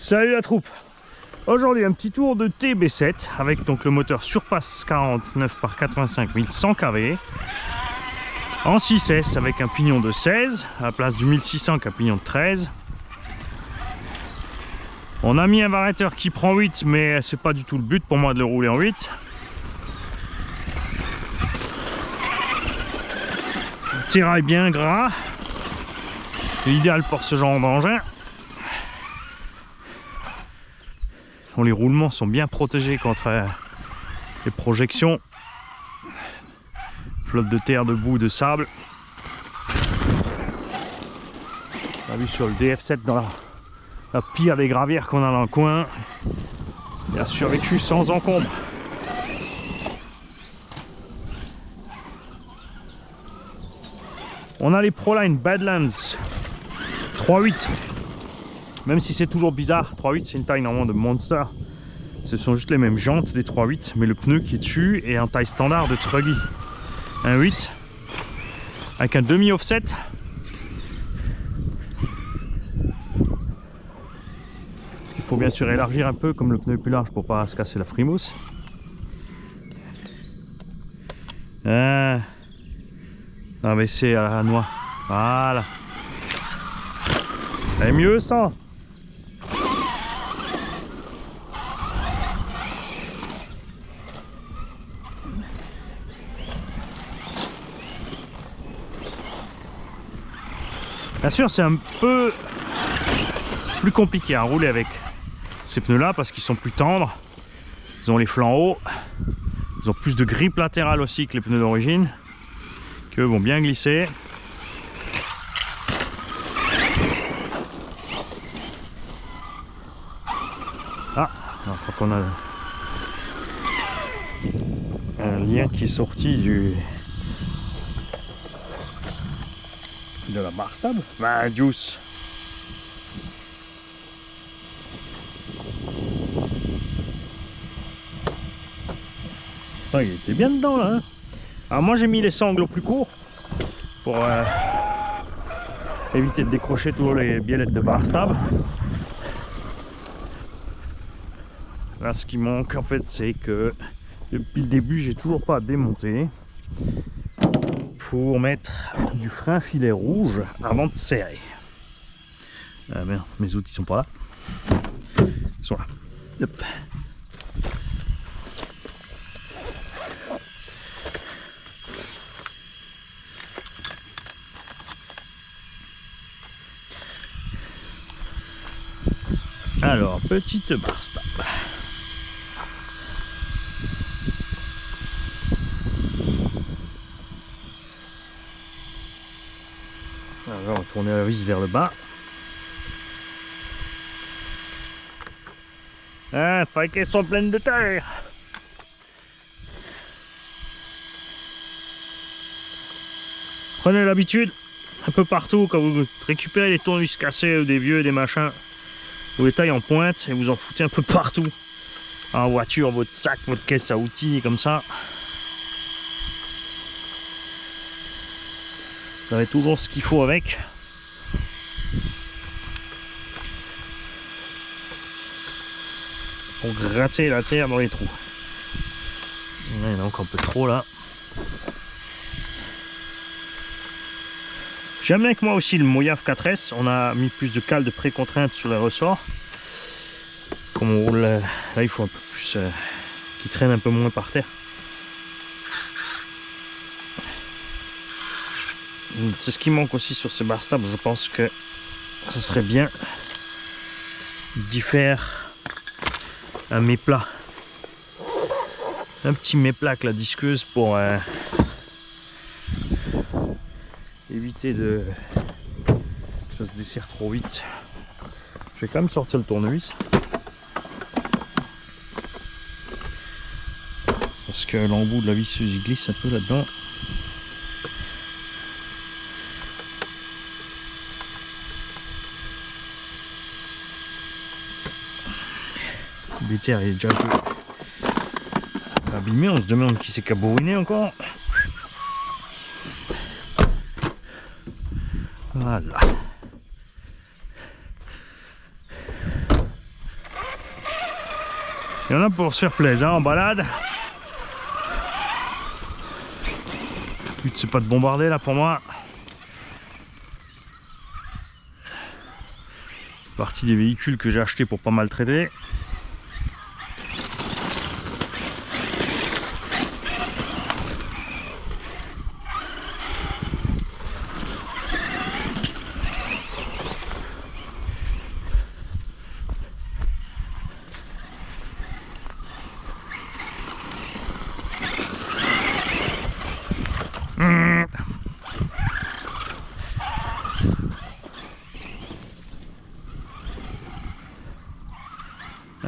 Salut la troupe. Aujourd'hui un petit tour de TB7 avec donc le moteur Surpass 49 par 85 1100 kV en 6S avec un pignon de 16 à la place du 1600 qui a un pignon de 13. On a mis un variateur qui prend 8 mais c'est pas du tout le but pour moi de le rouler en 8. Tirail bien gras, c'est idéal pour ce genre d'engin. Les roulements sont bien protégés contre les projections, flotte de terre, de boue, de sable. On a vu sur le DF7 dans la pire des gravières qu'on a dans le coin, il a survécu sans encombre. On a les Proline Badlands 3.8. Même si c'est toujours bizarre, 3.8 c'est une taille normalement de Monster. Ce sont juste les mêmes jantes des 3.8, mais le pneu qui est dessus est en taille standard de Truggy. Un 8 avec un demi-offset. Il faut bien sûr élargir un peu, comme le pneu est plus large pour pas se casser la frimousse. Abaisser à la noix. Voilà. C'est mieux ça. Bien sûr, c'est un peu plus compliqué à rouler avec ces pneus là parce qu'ils sont plus tendres, ils ont les flancs hauts, ils ont plus de grippe latérale aussi que les pneus d'origine, qui eux vont bien glisser. Ah, je crois qu'on a un lien qui est sorti de la barre stable. Bah, Juice. Ah, il était bien dedans là. Hein. Alors moi j'ai mis les sangles au plus court pour éviter de décrocher tous les biellettes de barre stable. Là ce qui manque en fait c'est que depuis le début j'ai toujours pas démonté pour mettre du frein filet rouge avant de serrer. Ah merde, mes outils sont pas là. Ils sont là. Hop. Alors, petite barre stable. Alors, on va tourner la vis vers le bas. Ah, faut qu'elles sont pleines de terre. Prenez l'habitude, un peu partout, quand vous récupérez des tournevis cassés ou des vieux, des machins, vous les taillez en pointe et vous en foutez un peu partout. En voiture, votre sac, votre caisse à outils, comme ça. Vous avez toujours ce qu'il faut avec. Pour gratter la terre dans les trous. Il y en a encore un peu trop là. J'aime bien que moi aussi le Moyave 4S, on a mis plus de cales de pré-contrainte sur les ressorts. Comme on roule là, il faut un peu plus qui traîne un peu moins par terre. C'est ce qui manque aussi sur ces barres stables. Je pense que ce serait bien d'y faire un méplat. Un petit méplat avec la disqueuse pour éviter que ça se desserre trop vite. Je vais quand même sortir le tournevis. Parce que l'embout de la visseuse il glisse un peu là-dedans. Le terre est déjà un peu abîmé, on se demande qui c'est qui a bourriné encore. Voilà. Il y en a pour se faire plaisir en balade. Le but c'est pas de bombarder là pour moi. Partie des véhicules que j'ai achetés pour pas maltraiter.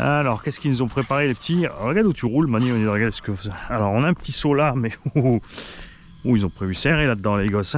Alors, qu'est-ce qu'ils nous ont préparé les petits? Regarde où tu roules, Mani. Regarde ce que... Alors, on a un petit seau là, mais ils ont prévu serrer là-dedans, les gosses.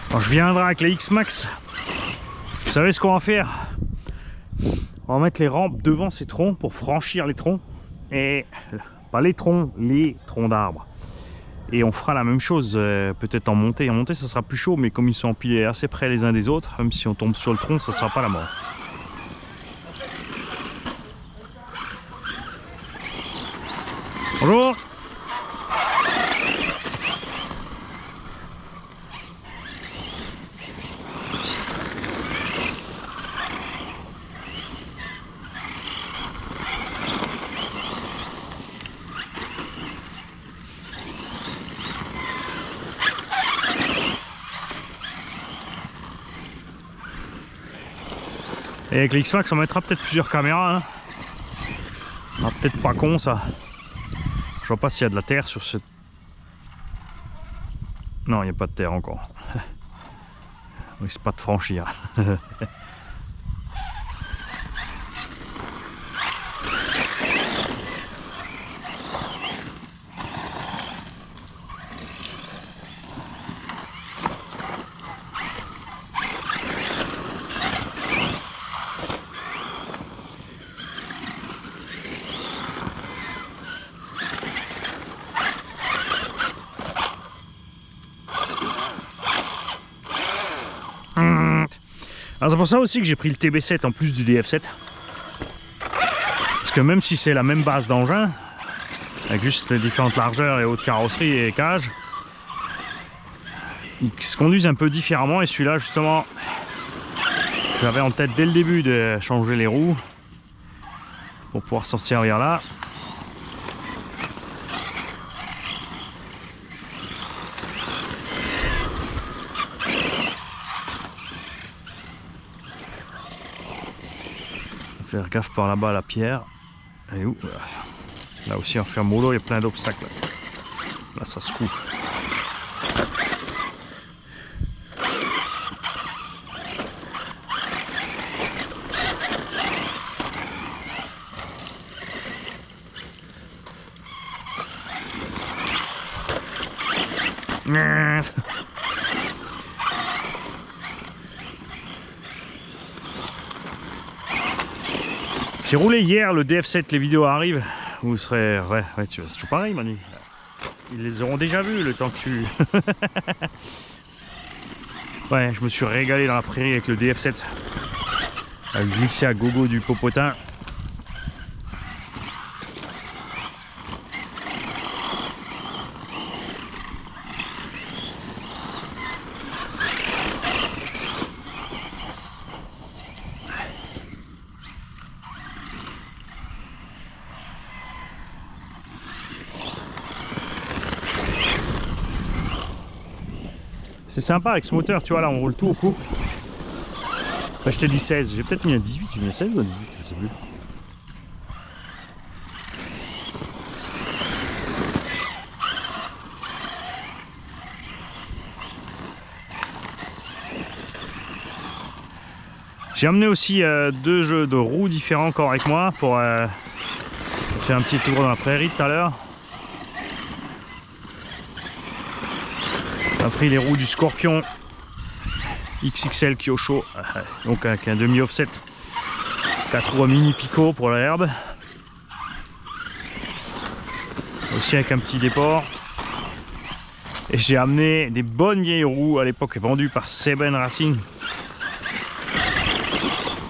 Quand je viendrai avec les X-Max, vous savez ce qu'on va faire? On va mettre les rampes devant ces troncs pour franchir les troncs. Et pas les troncs d'arbres. Et on fera la même chose peut-être en montée. En montée ça sera plus chaud, mais comme ils sont empilés assez près les uns des autres, même si on tombe sur le tronc, ça sera pas la mort. Bonjour. Et avec l'X-Max on mettra peut-être plusieurs caméras, hein. Ah, peut-être pas con ça. Je vois pas s'il y a de la terre sur ce... Non, il n'y a pas de terre encore. On risque pas de franchir. Alors c'est pour ça aussi que j'ai pris le TB7 en plus du DF7. Parce que même si c'est la même base d'engin, avec juste différentes largeurs et hautes carrosseries et cages, ils se conduisent un peu différemment. Et celui-là justement, j'avais en tête dès le début de changer les roues pour pouvoir s'en servir là. Faire gaffe par là-bas à la pierre. Elle est où? Là aussi on fait un mollo, il y a plein d'obstacles. Là ça se coupe. J'ai roulé hier le DF7, les vidéos arrivent. Vous serez... Ouais, c'est toujours pareil, Manu. Ils les auront déjà vus le temps que tu... Ouais, je me suis régalé dans la prairie avec le DF7. À glisser à gogo du popotin. C'est sympa avec ce moteur, tu vois, là on roule tout au couple. Enfin, je t'ai dit 16, j'ai peut-être mis un 18, j'ai mis un 16 ou un 18, je sais plus. J'ai amené aussi 2 jeux de roues différents encore avec moi pour faire un petit tour dans la prairie tout à l'heure. On a pris les roues du Scorpion XXL Kyosho, donc avec un demi-offset, 4 roues à mini picot pour l'herbe, aussi avec un petit déport. Et j'ai amené des bonnes vieilles roues à l'époque vendues par Seben Racing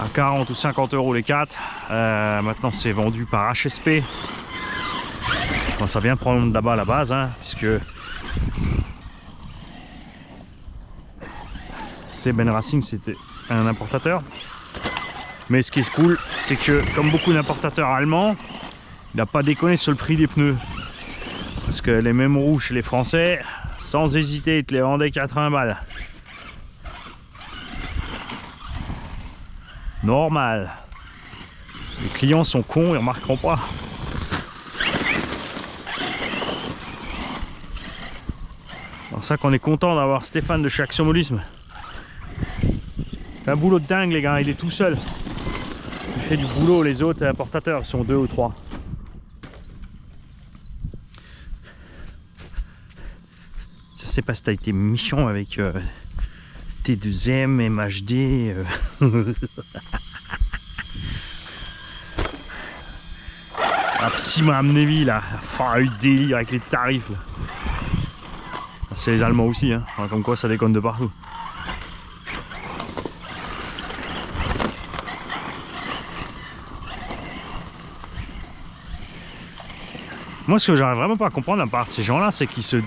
à 40 ou 50 € les 4. Maintenant c'est vendu par HSP. Bon, ça vient prendre là-bas à la base, hein, puisque Seben Racing c'était un importateur. Mais ce qui est cool, c'est que comme beaucoup d'importateurs allemands, il n'a pas déconné sur le prix des pneus. Parce que les mêmes roues chez les Français, sans hésiter, ils te les vendaient 80 balles. Normal. Les clients sont cons, ils remarqueront pas. C'est pour ça qu'on est content d'avoir Stéphane de chez Action Molisme. Un boulot de dingue les gars, il est tout seul. Il fait du boulot, les autres importateurs sont 2 ou 3. Ça c'est parce que t'as été méchant avec T2M, MHD. La psy m'a amené là, enfin eu délire avec les tarifs. C'est les Allemands aussi, hein. Comme quoi ça déconne de partout. Moi ce que j'arrive vraiment pas à comprendre à part de ces gens là, c'est qu'ils sont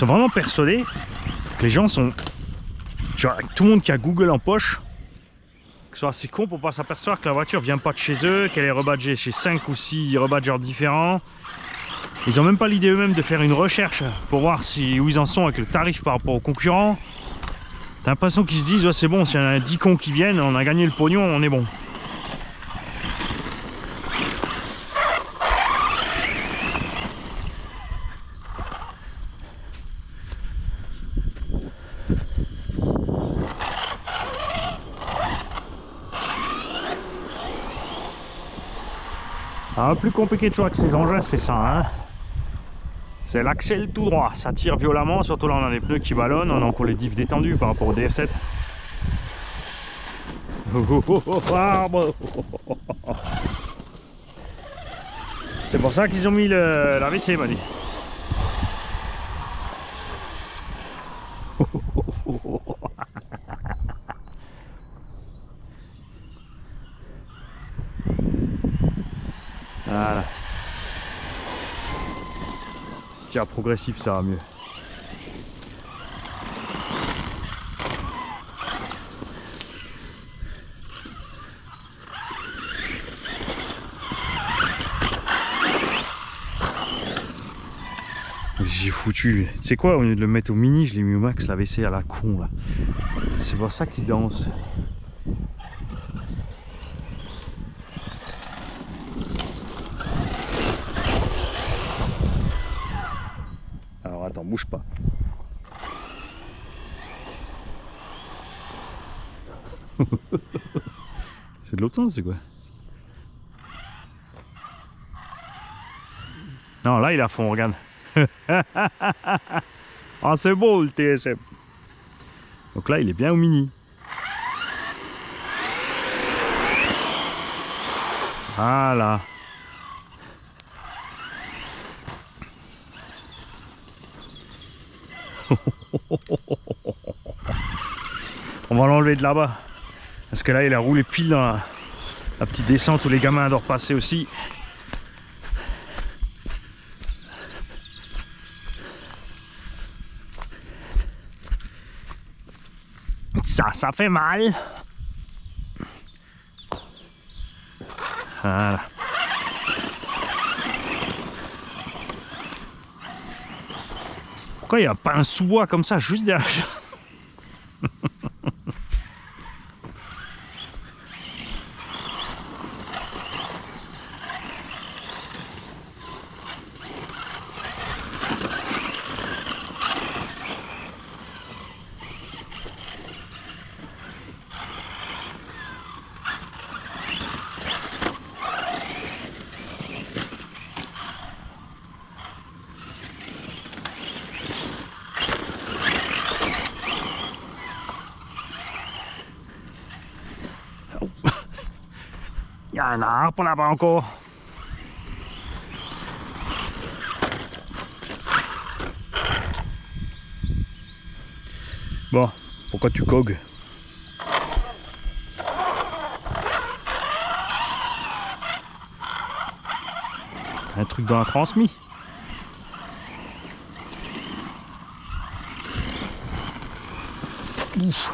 vraiment persuadés que les gens sont... Tu vois, tout le monde qui a Google en poche, qu'ils sont assez cons pour pas s'apercevoir que la voiture vient pas de chez eux, qu'elle est rebadgée chez 5 ou 6 rebadgeurs différents. Ils ont même pas l'idée eux-mêmes de faire une recherche pour voir où ils en sont avec le tarif par rapport aux concurrents. T'as l'impression qu'ils se disent, ouais, c'est bon, s'il y en a 10 cons qui viennent, on a gagné le pognon, on est bon. Alors, le plus compliqué toujours avec ces engins, c'est ça, hein. C'est l'axel tout droit, ça tire violemment, surtout là on a les pneus qui ballonnent, on a encore les diffs détendus par rapport au DF7. C'est pour ça qu'ils ont mis l'AVC, m'a dit. Voilà. Si tu as progressif, ça va mieux. J'ai foutu. Tu sais quoi, au lieu de le mettre au mini, je l'ai mis au max, la WC à la con là. C'est pour ça qu'il danse. Alors attends, bouge pas. C'est de l'autre sens, c'est quoi? Non, là il est à fond, regarde. Ah, c'est beau le TSM. Donc là il est bien au mini. Voilà. On va l'enlever de là-bas. Parce que là il a roulé pile dans la petite descente où les gamins adorent passer aussi. Ça fait mal. Voilà. Pourquoi il n'y a pas un sous-bois comme ça juste derrière? un arbre là-bas encore. Bon, pourquoi tu cogues? Un truc dans la transmis. Ouf.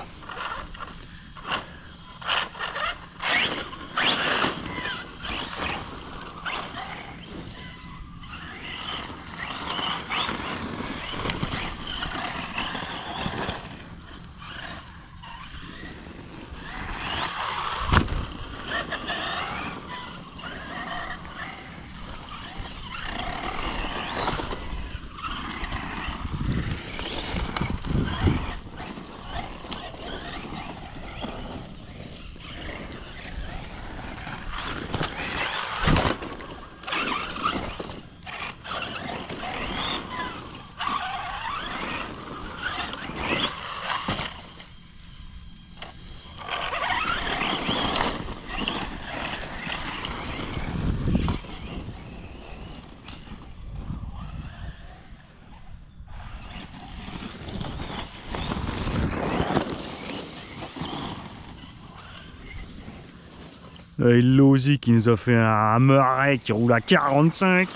Et Lozy qui nous a fait un Murray qui roule à 45.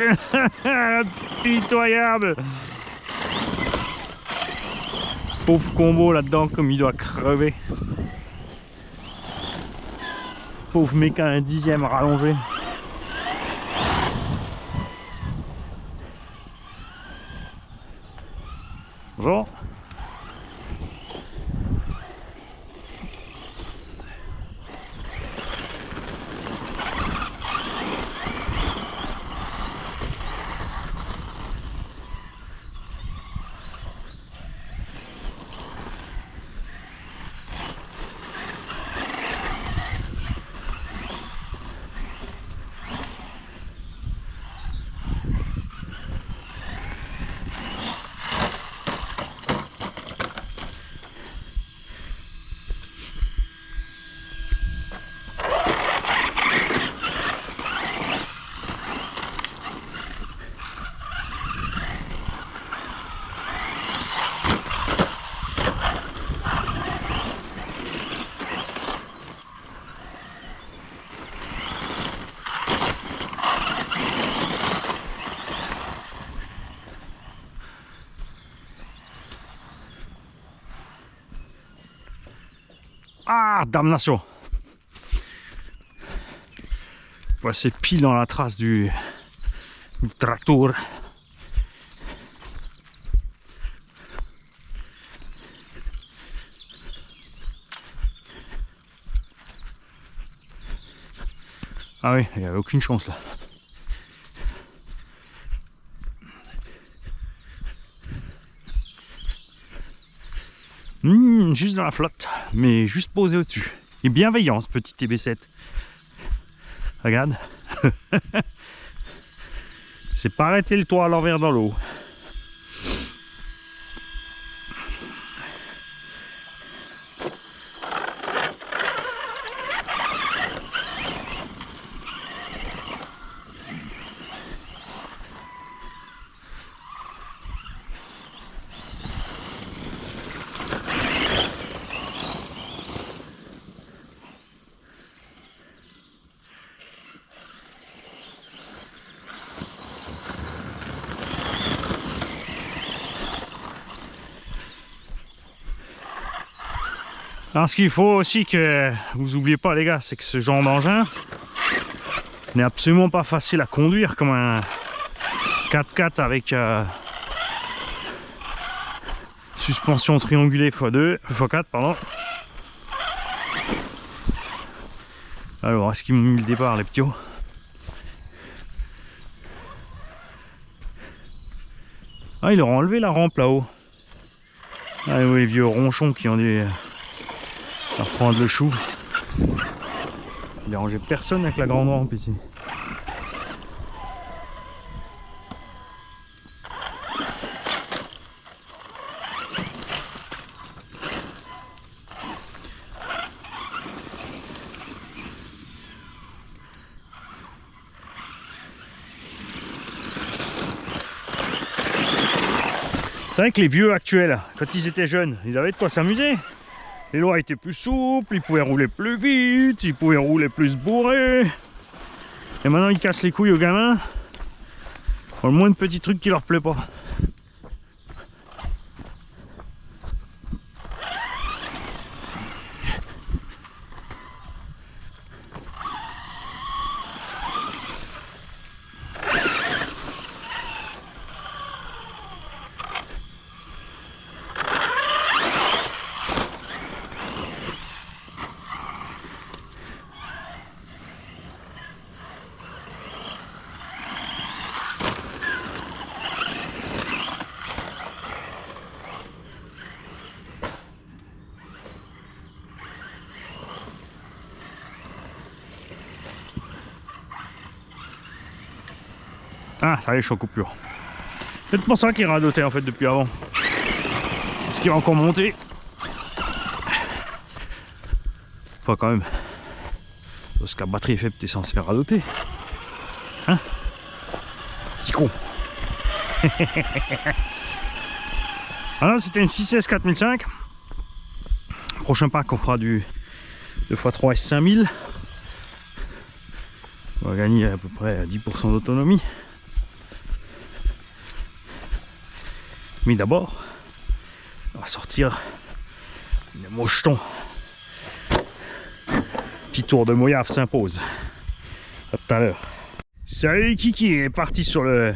Pitoyable. Pauvre combo là-dedans comme il doit crever. Pauvre méca, un 10e rallongé. Bonjour. Ah, damnation. Voici pile dans la trace du tracteur. Ah oui, il n'y avait aucune chance là. Juste dans la flotte, mais juste posé au-dessus. Et bienveillant ce petit TB7. Regarde. C'est pas arrêter le toit à l'envers dans l'eau. Alors ce qu'il faut aussi que vous oubliez pas les gars, c'est que ce genre d'engin n'est absolument pas facile à conduire comme un 4x4 avec suspension triangulée x4 pardon. Alors est-ce qu'ils m'ont mis le départ les ptios? Ah ils leur ont enlevé la rampe là-haut. Ah oui les vieux ronchons qui ont dû reprendre le chou. Il dérangeait personne avec la grande rampe ici. C'est vrai que les vieux actuels, quand ils étaient jeunes, ils avaient de quoi s'amuser. Les lois étaient plus souples, ils pouvaient rouler plus vite, ils pouvaient rouler plus bourrés. Et maintenant ils cassent les couilles aux gamins. Pour le moins de petits trucs qui leur plaît pas. Ah, ça y est, je suis en coupure. C'est peut-être pour ça qu'il radotait en fait depuis avant. Est-ce qu'il va encore monter? Enfin, quand même. Parce que la batterie est faible, t'es censé radoter. Hein? Petit con. Alors, c'était une 6S 4005. Prochain pack, on fera du 2x3 S5000. On va gagner à peu près 10% d'autonomie. Mais d'abord, on va sortir les mochetons. Petit tour de Mojave s'impose. À tout à l'heure. Salut Kiki est parti sur le...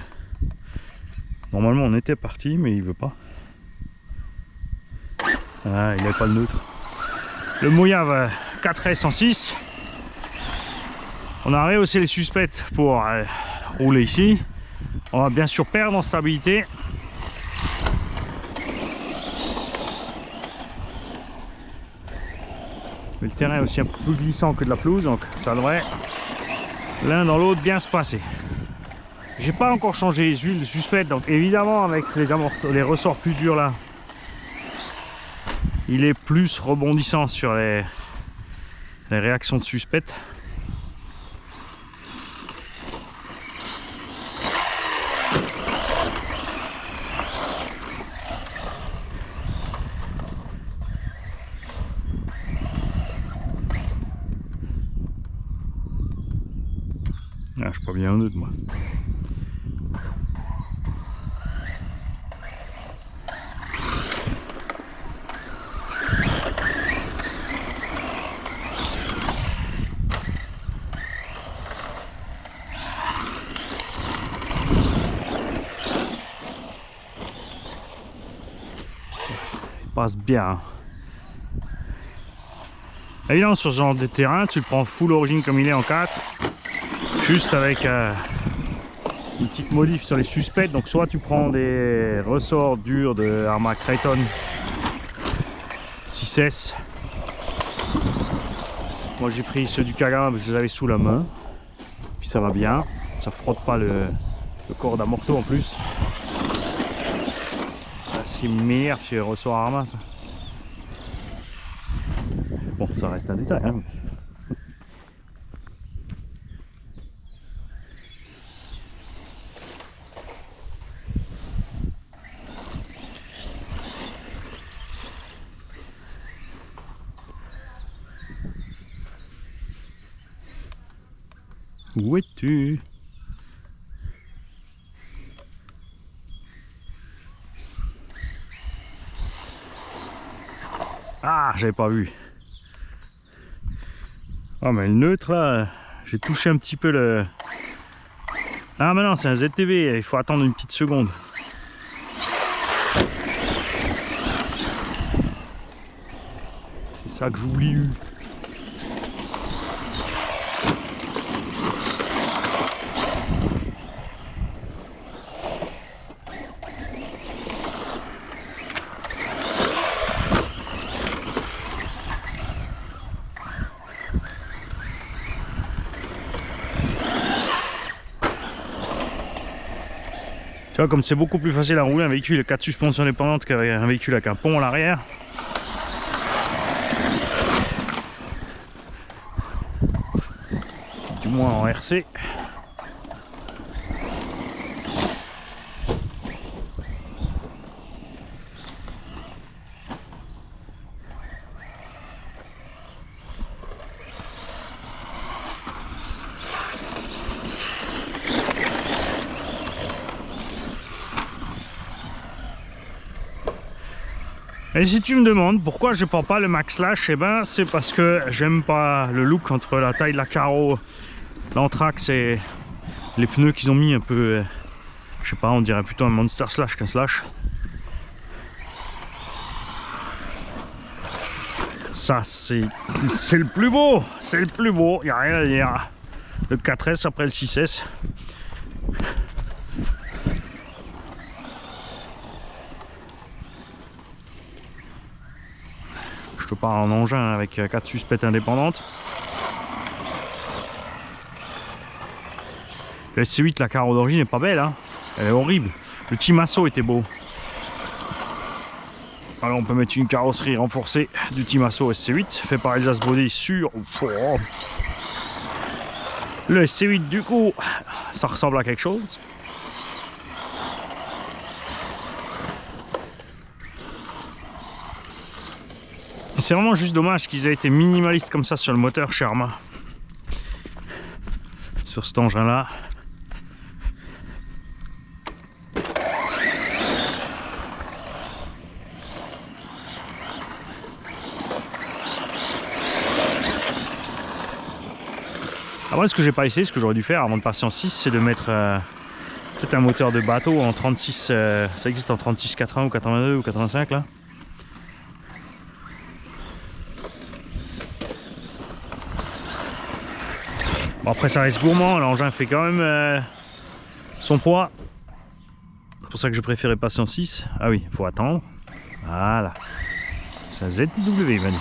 Normalement on était parti mais il veut pas. Ah, il n'est pas le neutre. Le Mojave 4S en 6. On a rehaussé les suspects pour rouler ici. On va bien sûr perdre en stabilité. Mais le terrain est aussi un peu plus glissant que de la pelouse, donc ça devrait l'un dans l'autre bien se passer. J'ai pas encore changé les huiles suspectes, donc évidemment avec les ressorts plus durs là, il est plus rebondissant sur les réactions de suspectes. Ah, je suis pas bien neutre moi. Il passe bien. Évidemment sur ce genre de terrain, tu le prends full origine comme il est en 4. Juste avec une petite modif sur les suspects. Donc soit tu prends des ressorts durs de Arma Creighton 6S. Moi j'ai pris ceux du Kagama parce que je les avais sous la main. Puis ça va bien. Ça frotte pas le corps d'amorto en plus. C'est meilleur chez les ressorts Arma ça. Bon ça reste un détail hein. Où es-tu? Ah, j'avais pas vu. Ah, mais le neutre là, j'ai touché un petit peu le... Ah, mais non, c'est un ZTV, il faut attendre une petite seconde. C'est ça que j'oublie. Tu vois, comme c'est beaucoup plus facile à rouler un véhicule à 4 suspensions dépendantes qu'avec un véhicule avec un pont à l'arrière. Du moins en RC. Et si tu me demandes pourquoi je prends pas le Max Slash, eh ben c'est parce que j'aime pas le look entre la taille de la carreau, l'anthrax et les pneus qu'ils ont mis un peu, je sais pas, on dirait plutôt un Monster Slash qu'un Slash. Ça c'est le plus beau, c'est le plus beau, y a rien à dire. Le 4S après le 6S. Je te parle en engin avec 4 suspects indépendantes. Le SC8, la carreau d'origine est pas belle, hein. Elle est horrible. Le Timasso était beau. Alors on peut mettre une carrosserie renforcée du Timasso SC8 fait par Elsace Body sur. Le SC8 du coup, ça ressemble à quelque chose. C'est vraiment juste dommage qu'ils aient été minimalistes comme ça sur le moteur chez Arrma. Sur cet engin là. Après ce que j'ai pas essayé, ce que j'aurais dû faire avant de passer en 6, c'est de mettre peut-être un moteur de bateau en 36, ça existe en 36 80 ou 82 ou 85 là. Bon, après ça reste gourmand, l'engin fait quand même son poids. C'est pour ça que je préférais passer en 6. Ah oui, il faut attendre. Voilà. C'est un ZTW, Manu.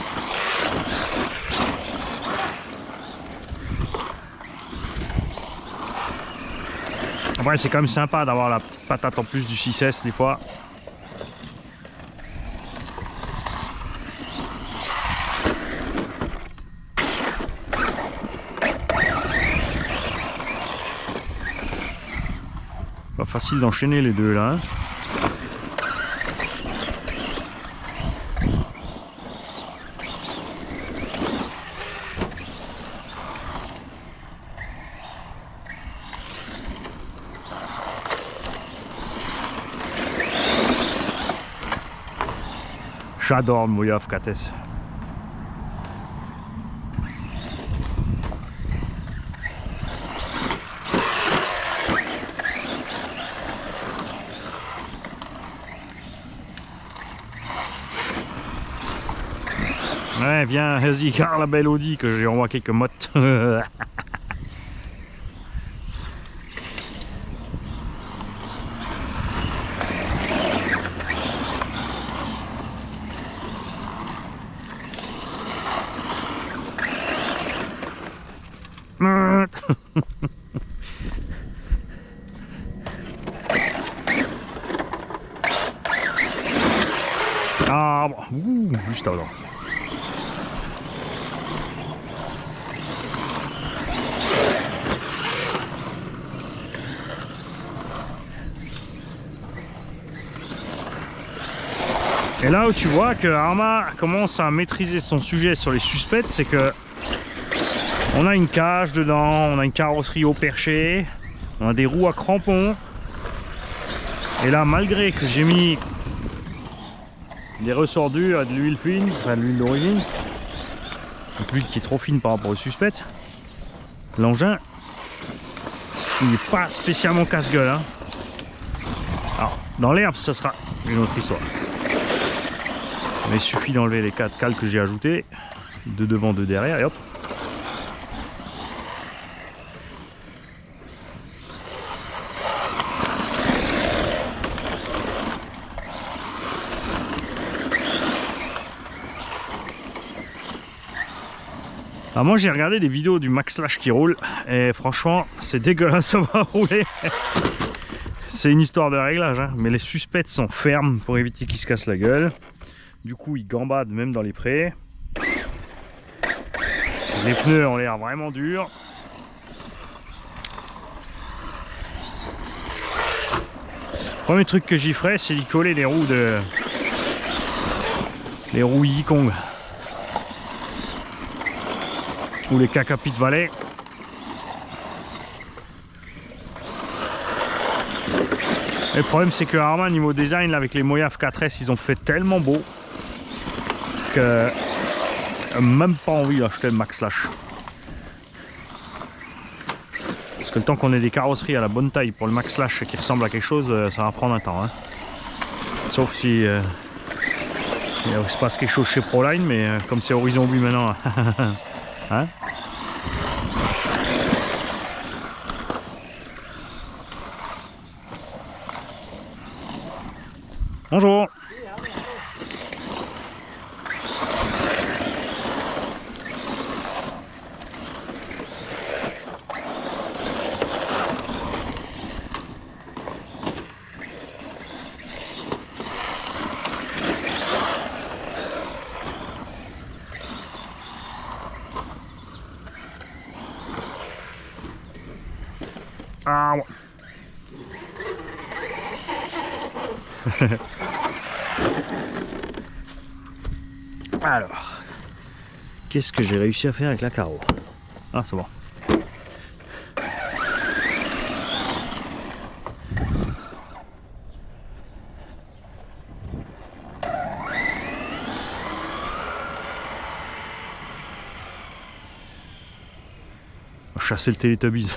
Après c'est quand même sympa d'avoir la petite patate en plus du 6S des fois. Pas facile d'enchaîner les deux là. Hein. J'adore le Moyaf 4S. Ouais, viens, vas-y, car la belle Audi que j'ai envoyé quelques mottes. Ah, bon, juste avant. Et là où tu vois que Arrma commence à maîtriser son sujet sur les suspects, c'est que on a une cage dedans, on a une carrosserie haut perché, on a des roues à crampons. Et là, malgré que j'ai mis des ressorts durs, de l'huile fine, enfin de l'huile d'origine, donc l'huile qui est trop fine par rapport au suspect, l'engin, il n'est pas spécialement casse-gueule. Hein. Alors, dans l'herbe, ça sera une autre histoire. Mais il suffit d'enlever les 4 cales que j'ai ajoutés, deux devant, deux derrière, et hop. Alors moi j'ai regardé des vidéos du Max Slash qui roule, et franchement c'est dégueulasse, ça va rouler. C'est une histoire de réglage, hein. Mais les suspects sont fermes pour éviter qu'ils se cassent la gueule. Du coup ils gambadent même dans les prés. Les pneus ont l'air vraiment durs. Premier truc que j'y ferais, c'est d'y coller les roues Yikong ou les Kaka Pit Valley. Le problème c'est que Arrma niveau design là, avec les Moyaf 4S ils ont fait tellement beau que même pas envie d'acheter le Max Lash. Parce que le temps qu'on ait des carrosseries à la bonne taille pour le Max Lash qui ressemble à quelque chose, ça va prendre un temps. Hein. Sauf si il se passe quelque chose chez Proline, mais comme c'est Horizon 8 maintenant. Hein? Bonjour. Ah ouais. Alors, qu'est-ce que j'ai réussi à faire avec la carreau? Ah, c'est bon. Chasser le Teletubbies.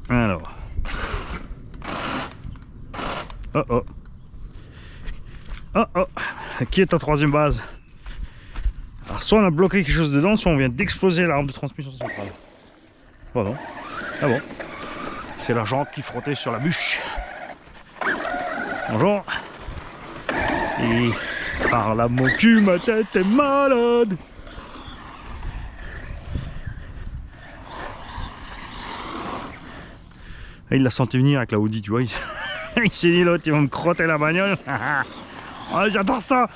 Alors. Oh oh. Oh oh. Qui est ta troisième base? Alors soit on a bloqué quelque chose dedans, soit on vient d'exploser l'arme de transmission centrale. Oh non. Ah bon. C'est l'argent qui frottait sur la bûche. Bonjour. Et par là mon cul, ma tête est malade. Il l'a senti venir avec la Audi, tu vois. Il s'est dit l'autre, il va me crotter la bagnole. Oh, j'adore ça.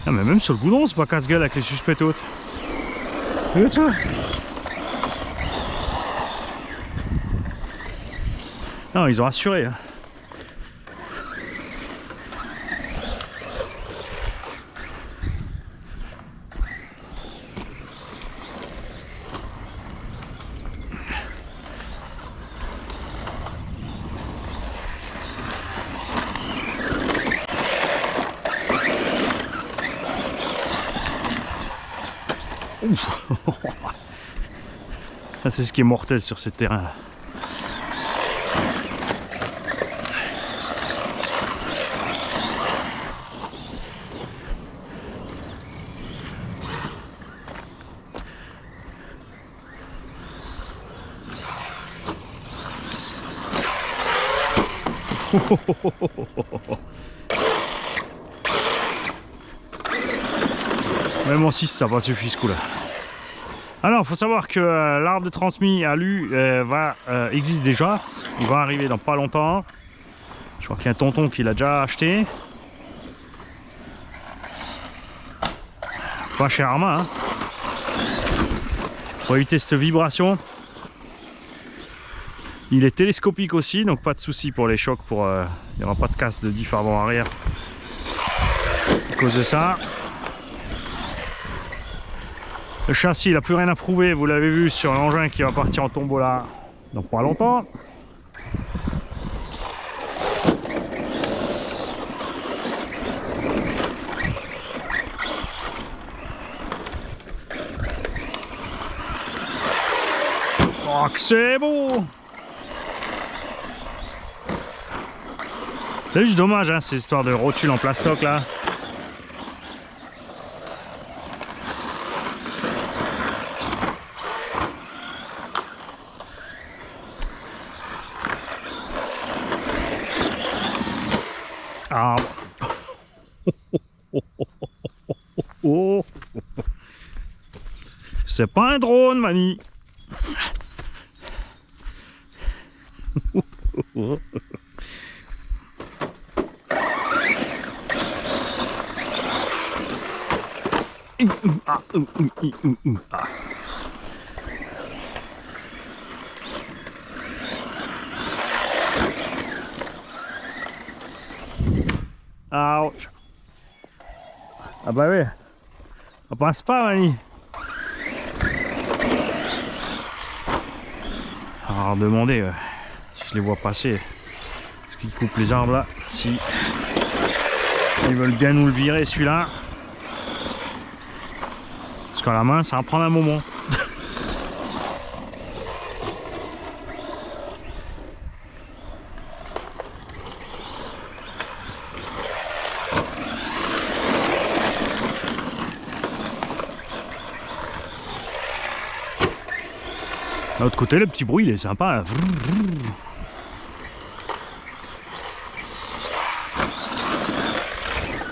Ah, mais même sur le goudron, c'est pas casse-gueule avec les suspects hautes. Regarde ça. Non, ils ont assuré. Hein. C'est ce qui est mortel sur ce terrain là. Même en 6 ça va suffire ce coup là. Alors, il faut savoir que l'arbre de transmis alu existe déjà. Il va arriver dans pas longtemps. Je crois qu'il y a un tonton qui l'a déjà acheté. Pas chez Arma. Hein. Pour éviter cette vibration. Il est télescopique aussi, donc pas de souci pour les chocs. Il n'y aura pas de casse de diff avant-arrière à cause de ça. Le châssis, il n'a plus rien à prouver, vous l'avez vu sur l'engin qui va partir en tombola dans pas longtemps. Oh, que c'est beau! C'est juste dommage, hein, ces histoires de rotules en plastoc là. Ah. C'est pas un drone, Mani. Ouch. Ah bah ouais. On passe pas, Mani. Alors demander si je les vois passer. Est-ce qu'ils coupent les arbres là? Si ils veulent bien nous le virer celui-là. Parce qu'à la main ça va prendre un moment. De l'autre côté, le petit bruit, il est sympa.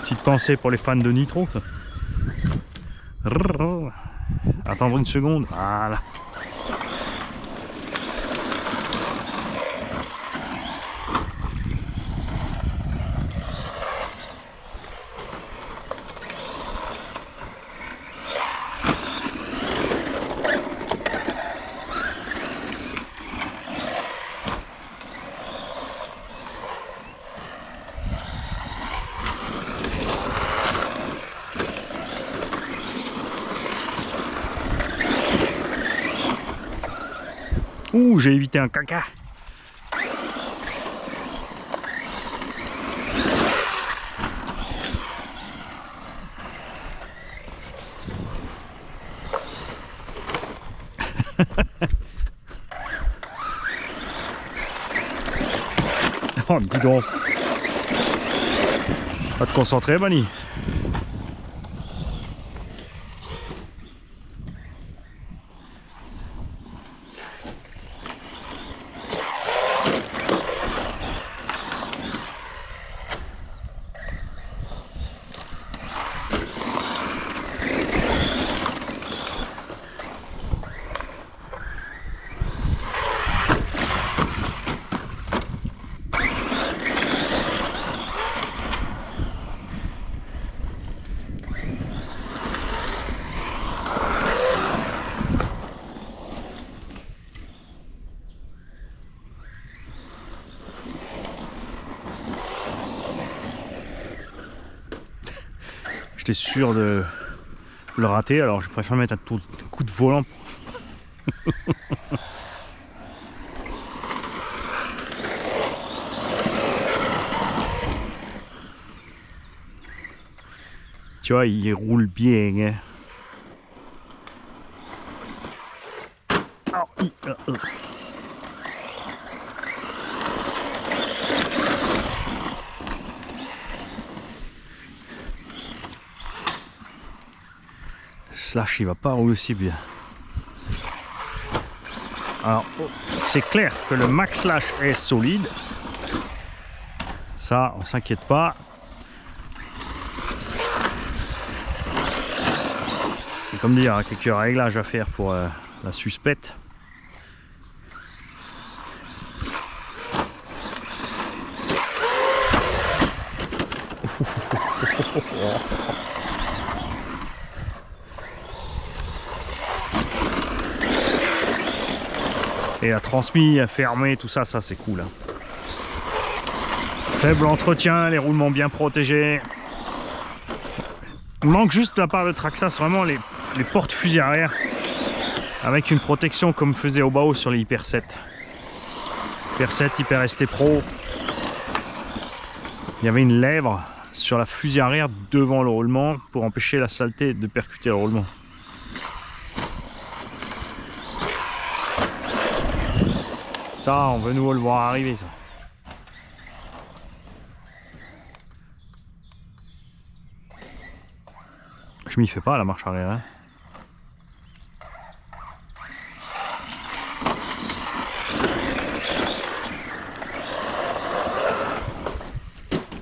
Petite pensée pour les fans de Nitro. Attendre une seconde. Voilà. Ouh, j'ai évité un caca. Oh, dis donc. Va te concentrer, Bunny. J'étais sûr de le rater, alors je préfère mettre un coup de volant. Tu vois, il roule bien. Hein. Slash, il va pas rouler aussi bien. Alors, c'est clair que le Max Slash est solide. Ça, on s'inquiète pas. Et comme dire, il y a quelques réglages à faire pour la suspecte. Et la transmis fermée, tout ça, ça c'est cool. Hein. Faible entretien, les roulements bien protégés. Il manque juste de la part de Traxxas vraiment les portes fusées arrière avec une protection comme faisait Obao sur les Hyper 7. Hyper 7, Hyper ST Pro. Il y avait une lèvre sur la fusée arrière devant le roulement pour empêcher la saleté de percuter le roulement. Ça, on veut nous le voir arriver, ça. Je m'y fais pas à la marche arrière. Hein.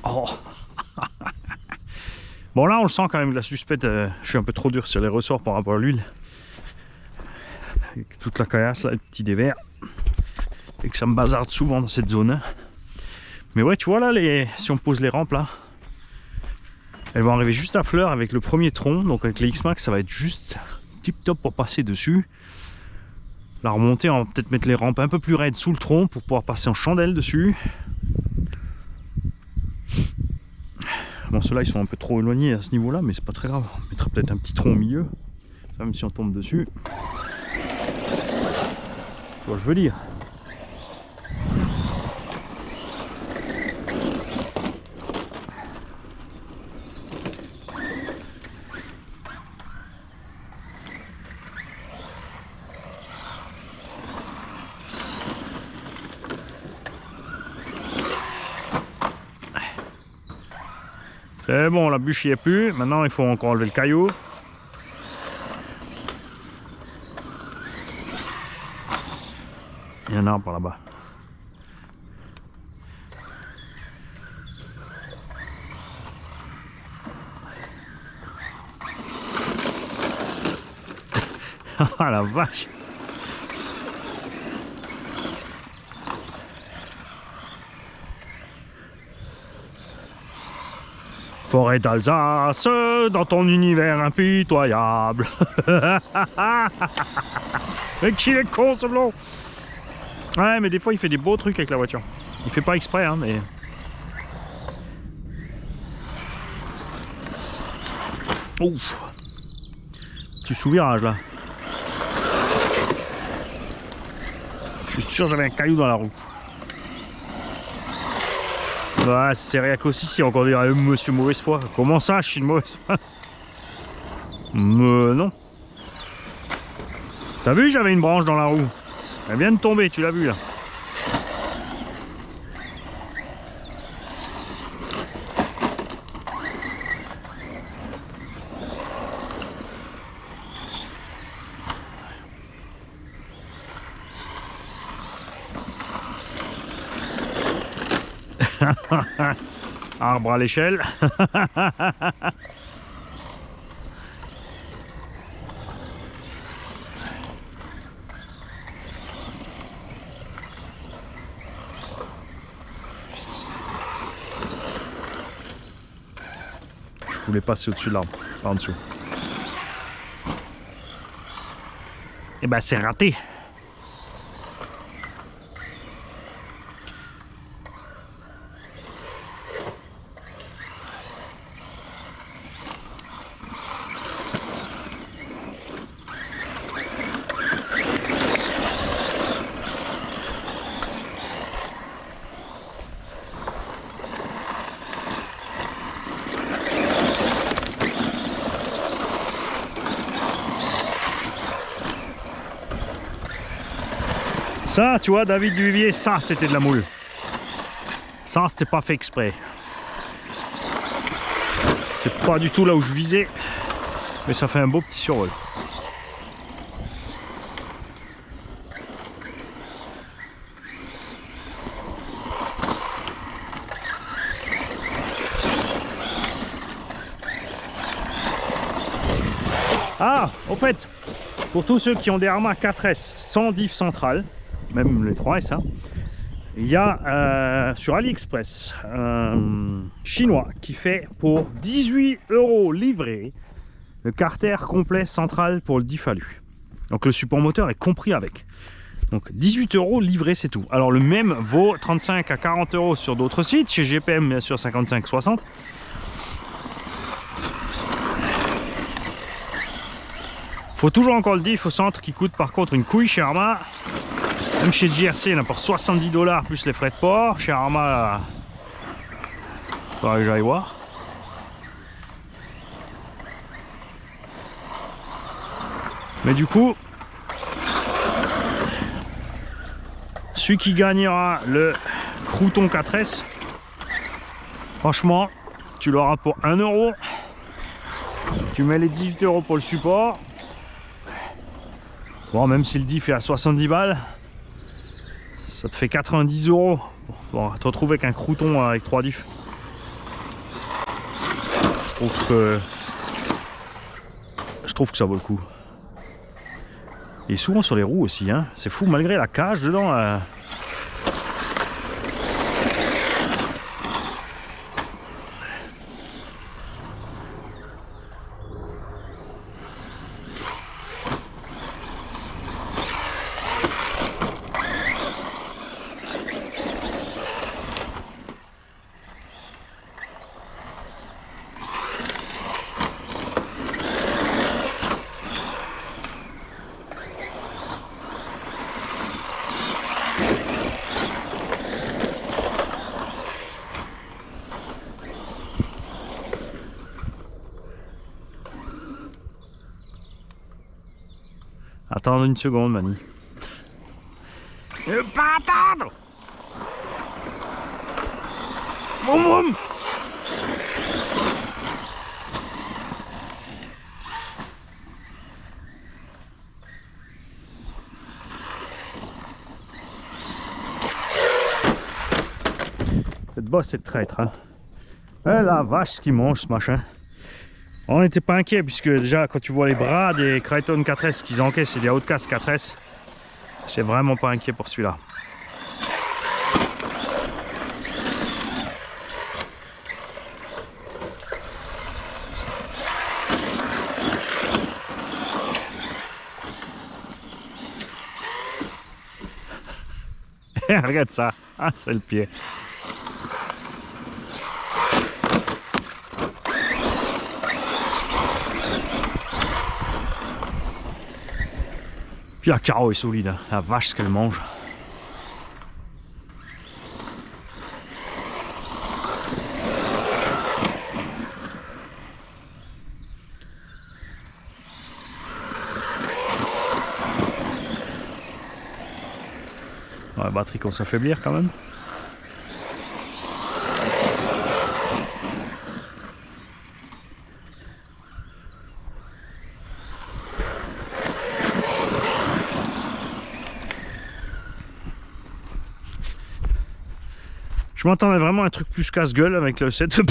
Oh. Bon, là, on le sent quand même, la suspecte. Je suis un peu trop dur sur les ressorts par rapport à l'huile. Avec toute la caillasse, là, le petit dévers. Et que ça me bazarde souvent dans cette zone. Mais ouais, tu vois là, si on pose les rampes là, Elles vont arriver juste à fleur avec le premier tronc, donc avec les X-Max ça va être juste tip top pour passer dessus. La remontée, on va peut-être mettre les rampes un peu plus raides sous le tronc pour pouvoir passer en chandelle dessus. Bon, ceux-là ils sont un peu trop éloignés à ce niveau-là, mais c'est pas très grave. On mettra peut-être un petit tronc au milieu, même si on tombe dessus. Tu vois, je veux dire. C'est bon, la bûche y est plus. Maintenant, il faut encore enlever le caillou. Il y en a un par là-bas. Ah la vache! Forêt d'Alsace, dans ton univers impitoyable. Mais qu'il est con ce blond! Ouais, mais des fois il fait des beaux trucs avec la voiture. Il fait pas exprès, hein, mais. Ouf! Petit sous-virage là. Je suis sûr que j'avais un caillou dans la roue. Ouais, c'est Seriac aussi, si encore dire monsieur mauvaise foi. Comment ça, je suis une mauvaise foi? Non. T'as vu, j'avais une branche dans la roue. Elle vient de tomber, tu l'as vu là. Arbre à l'échelle. Je voulais passer au-dessus de l'arbre, par en dessous. Et ben c'est raté. Ça, tu vois, David Duvivier, ça, c'était de la moule. Ça, c'était pas fait exprès. C'est pas du tout là où je visais, mais ça fait un beau petit survol. Ah, au fait, pour tous ceux qui ont des Arrma 4S sans diff centrale, même les 3S, hein, il y a sur AliExpress un chinois qui fait pour 18 € livré le carter complet central pour le diff alu. Donc le support moteur est compris avec. Donc 18 € livré, c'est tout. Alors le même vaut 35 à 40 € sur d'autres sites, chez GPM bien sûr 55-60. Faut toujours encore le diff au centre qui coûte par contre une couille chez Arrma. Même chez JRC, il y en a pour 70 $ plus les frais de port. Chez Arrma, il faudra que j'aille voir. Mais du coup, celui qui gagnera le crouton 4S, franchement, tu l'auras pour 1 €. Tu mets les 18 € pour le support. Bon, même si le diff est à 70 balles, ça te fait 90 €. Bon, te retrouver avec un crouton avec 3 diffs. Je trouve que ça vaut le coup. Et souvent sur les roues aussi, hein. C'est fou, malgré la cage dedans. Attends une seconde, Mani. Ne pas attendre. Vroom vroom. Cette bosse est traître, hein. Eh, la vache, ce qu'il mange ce machin. On n'était pas inquiet puisque déjà quand tu vois les bras des Crichton 4S qu'ils encaissent et des Outcast 4S, j'étais vraiment pas inquiet pour celui-là. Regarde ça, ah, c'est le pied. Puis la carreau est solide, hein. La vache ce qu'elle mange. La batterie commence à s'affaiblir quand même. Je m'attendais vraiment à un truc plus casse-gueule avec le setup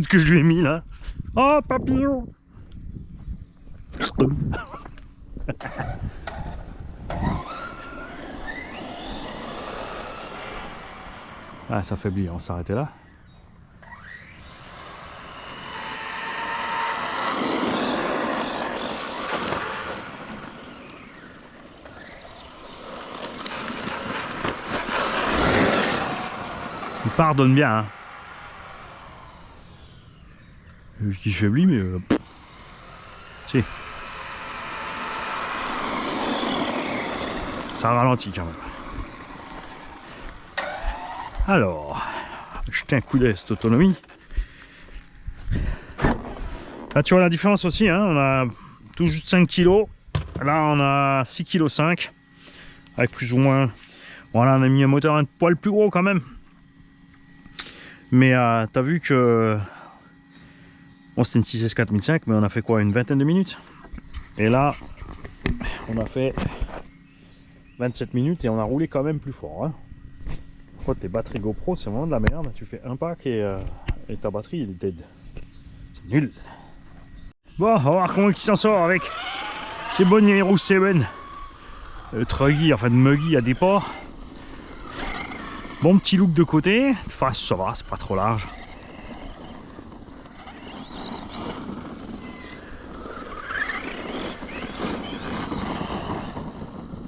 que je lui ai mis là. Oh papillon. Ah, ça faiblit, on va s'arrêter là. Il pardonne bien, hein. Qui faiblit, mais si. Ça ralentit quand même. Alors, jeter un coup d'œil à cette autonomie. Là, tu vois la différence aussi, hein, on a tout juste 5 kg. Là, on a 6,5 kg. Avec plus ou moins. Voilà, on a mis un moteur un poil plus gros quand même. Mais t'as vu que. Bon, c'était une 6S 4005, mais on a fait quoi, une vingtaine de minutes. Et là, on a fait 27 minutes et on a roulé quand même plus fort, hein. Pourquoi tes batteries GoPro, c'est vraiment de la merde. Tu fais un pack et ta batterie elle est dead. C'est nul. Bon, on va voir comment il s'en sort avec ces bonnes Hero 7. Truggy, enfin de Muggy à départ. Bon petit look de côté. De face, ça va, c'est pas trop large.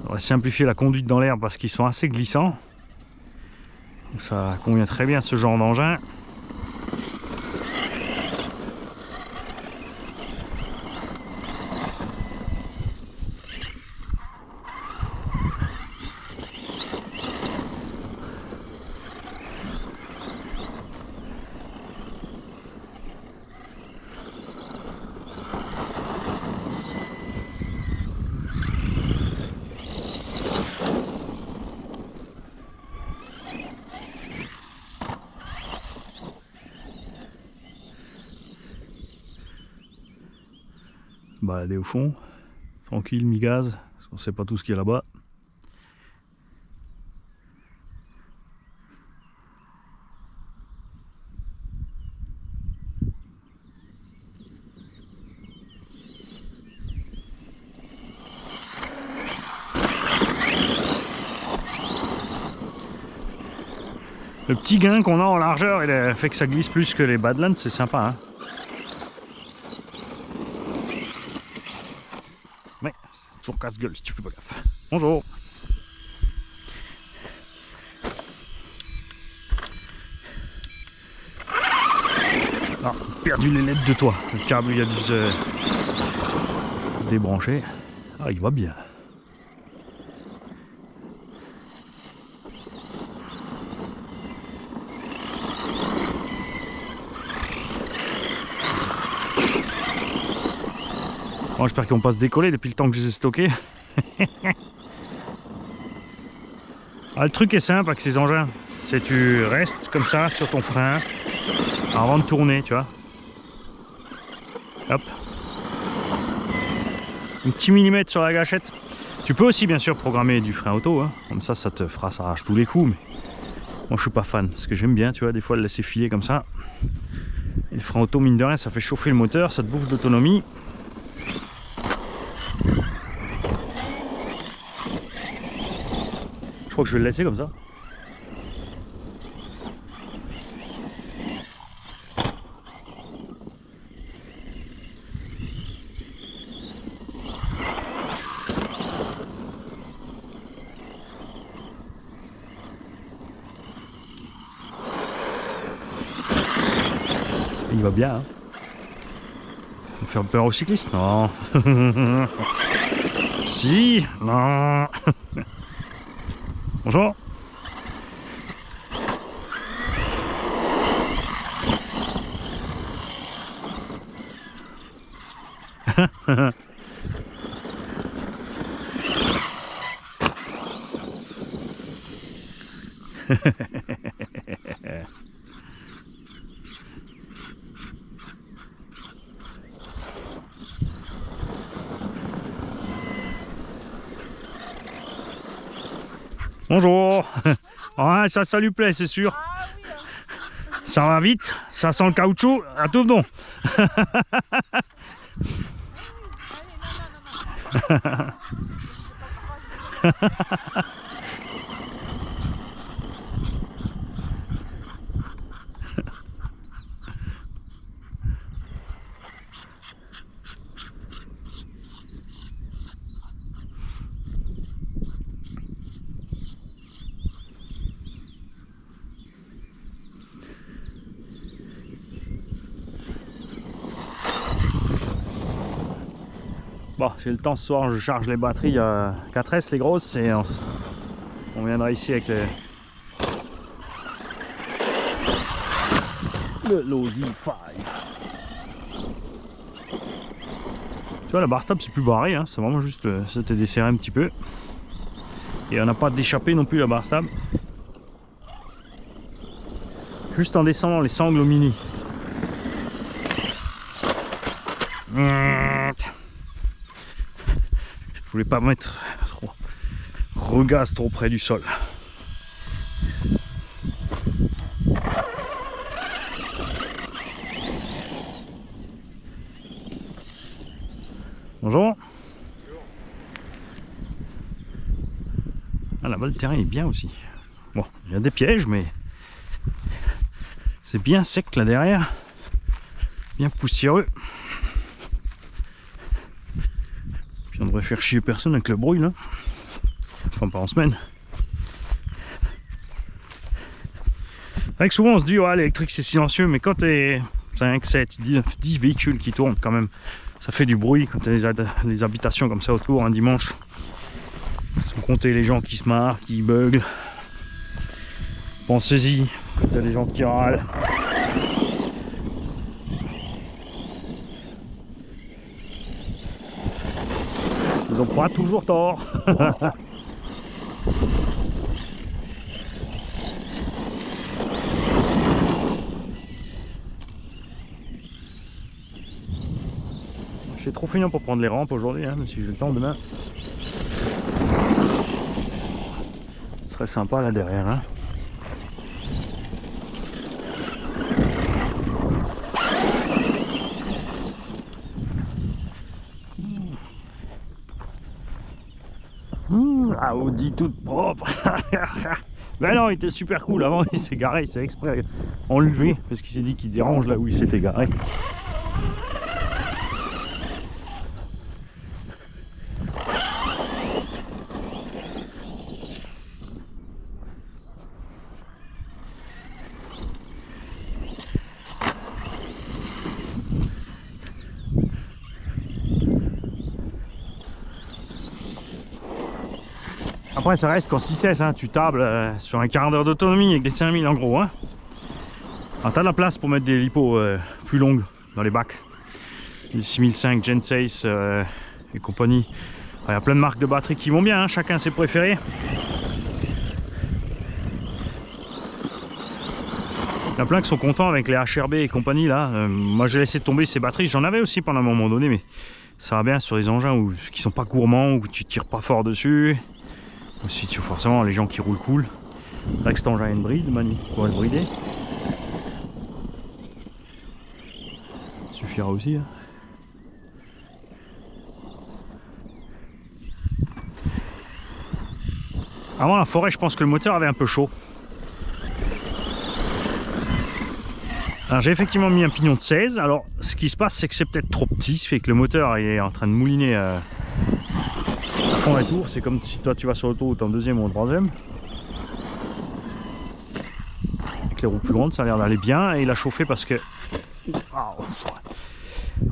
On va simplifier la conduite dans l'air parce qu'ils sont assez glissants. Ça convient très bien à ce genre d'engin. Balader au fond, tranquille, mi-gaz, parce qu'on sait pas tout ce qu'il y a là-bas. Le petit gain qu'on a en largeur, il fait que ça glisse plus que les Badlands, c'est sympa, hein. Mais c'est toujours casse-gueule si tu fais pas gaffe. Bonjour. Ah, perdu les lettres de toi. Le câble il a dû se débrancher. Ah, il va bien. Bon, j'espère qu'ils vont pas se décoller depuis le temps que je les ai stockés. Ah, le truc est simple avec ces engins, c'est que tu restes comme ça sur ton frein avant de tourner, tu vois. Hop. Un petit millimètre sur la gâchette. Tu peux aussi bien sûr programmer du frein auto, hein. Comme ça te fera ça arrache tous les coups. Mais moi je suis pas fan, parce que j'aime bien, tu vois, des fois le laisser filer comme ça. Et le frein auto, mine de rien, ça fait chauffer le moteur, ça te bouffe d'autonomie. Je crois que je vais le laisser comme ça. Il va bien, hein. On va faire peur aux cyclistes? Non. Si, non. Bonjour. Bonjour. Ouais, ça lui plaît, c'est sûr. Ah oui, hein. Ça va vite, ça sent le caoutchouc, à tout bon. Bon, j'ai le temps ce soir, je charge les batteries 4S, les grosses, et on viendra ici avec le Losi 5. Tu vois, la barre stable c'est plus barré, hein, c'est vraiment juste c'était desserré un petit peu. Et on n'a pas d'échappée non plus la barre stable. Juste en descendant les sangles au mini. Je voulais pas mettre trop regaze trop près du sol. Bonjour. Ah, là-bas le terrain est bien aussi. Bon, il y a des pièges mais c'est bien sec là derrière, bien poussiéreux. Puis on devrait faire chier personne avec le bruit là. Enfin pas en semaine. C'est vrai que souvent on se dit ouais l'électrique c'est silencieux, mais quand t'es 5, 7, 10 véhicules qui tournent quand même, ça fait du bruit quand t'as des habitations comme ça autour un dimanche. Sans compter les gens qui se marrent, qui beuglent. Pensez-y, quand t'as des gens qui râlent. Ils ont pas toujours tort. J'ai trop feignant pour prendre les rampes aujourd'hui, hein, mais si j'ai le temps demain. Ce serait sympa là derrière. Hein. Ah, Audi toute propre. Ben non, il était super cool. Avant, il s'est garé, il s'est exprès enlevé parce qu'il s'est dit qu'il dérange là où il s'était garé. Après ça reste qu'en 6S, hein, tu tables sur un quart d'heure d'autonomie avec des 5000 en gros. Hein. Alors t'as de la place pour mettre des lipos plus longues dans les bacs. Les 6005 Gen 6 et compagnie. Il y a plein de marques de batteries qui vont bien, hein, chacun ses préférés. Il y en a plein qui sont contents avec les HRB et compagnie là. Moi j'ai laissé tomber ces batteries, j'en avais aussi pendant un moment donné, mais ça va bien sur les engins qui sont pas gourmands ou que tu tires pas fort dessus. Aussi tu forcément les gens qui roulent cool. Là que cet engin a une bride, Mani, pour le brider. Ça suffira aussi. Hein. Avant la forêt, je pense que le moteur avait un peu chaud. Alors j'ai effectivement mis un pignon de 16. Alors ce qui se passe, c'est que c'est peut-être trop petit. Ce fait que le moteur est en train de mouliner à fond la tour. C'est comme si toi tu vas sur l'autoroute en deuxième ou en troisième. Avec les roues plus grandes, ça a l'air d'aller bien. Et il a chauffé parce que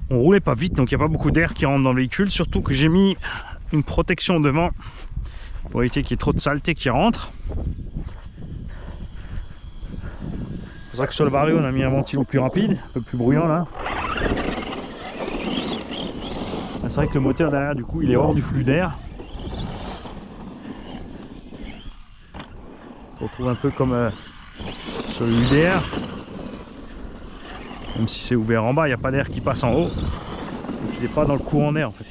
on roulait pas vite, donc il n'y a pas beaucoup d'air qui rentre dans le véhicule. Surtout que j'ai mis une protection devant pour éviter qu'il y ait trop de saleté qui rentre. C'est pour ça que sur le barré on a mis un ventilo plus rapide, un peu plus bruyant là. C'est vrai que le moteur derrière du coup il est hors du flux d'air. On se retrouve un peu comme sur le UDR. Même si c'est ouvert en bas, il n'y a pas d'air qui passe en haut. Donc il n'est pas dans le courant d'air en fait.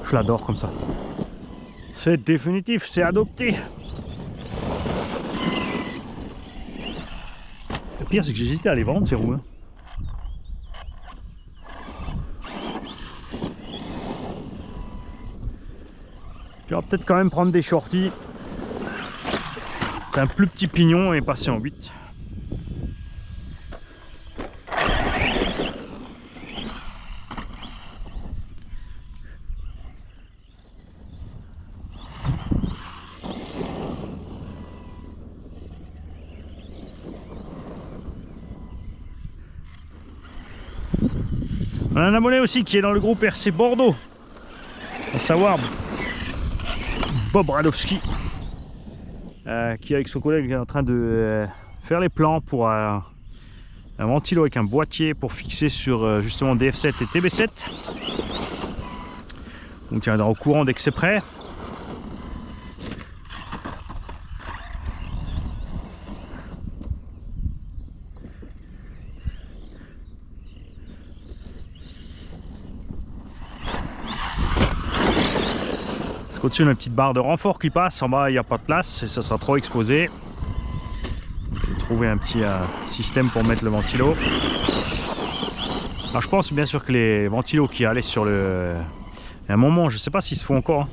Je l'adore comme ça. C'est définitif, c'est adopté. Le pire, c'est que j'hésitais à les vendre ces roues. Hein. Puis on va peut-être quand même prendre des shorties. Un plus petit pignon et passer en 8. On a un abonné aussi qui est dans le groupe RC Bordeaux, à savoir Bob Radowski, qui avec son collègue est en train de faire les plans pour un ventilo avec un boîtier pour fixer sur justement DF7 et TB7. Donc il viendra au courant dès que c'est prêt. Au-dessus, on a une petite barre de renfort qui passe. En bas, il n'y a pas de place et ça sera trop exposé. J'ai trouvé un petit système pour mettre le ventilo. Alors, je pense bien sûr que les ventilos qui allaient sur le... Il y a un moment, je ne sais pas s'ils se font encore. Hein.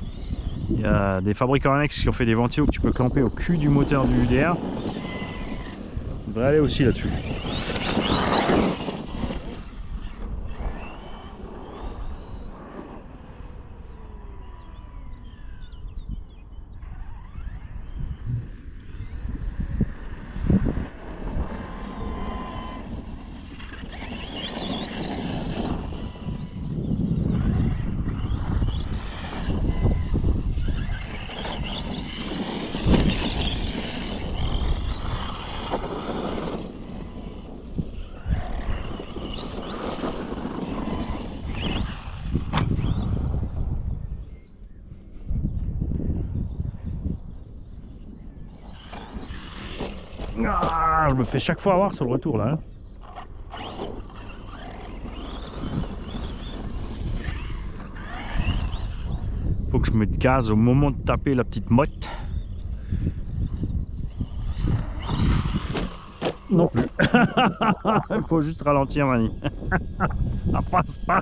Il y a des fabricants annexes qui ont fait des ventilos que tu peux clamper au cul du moteur du UDR. On devrait aller aussi là-dessus. Ah, je me fais chaque fois avoir sur le retour là. Hein. Faut que je mette gaz au moment de taper la petite motte. Non plus. Il faut juste ralentir, Mani. Ça passe pas.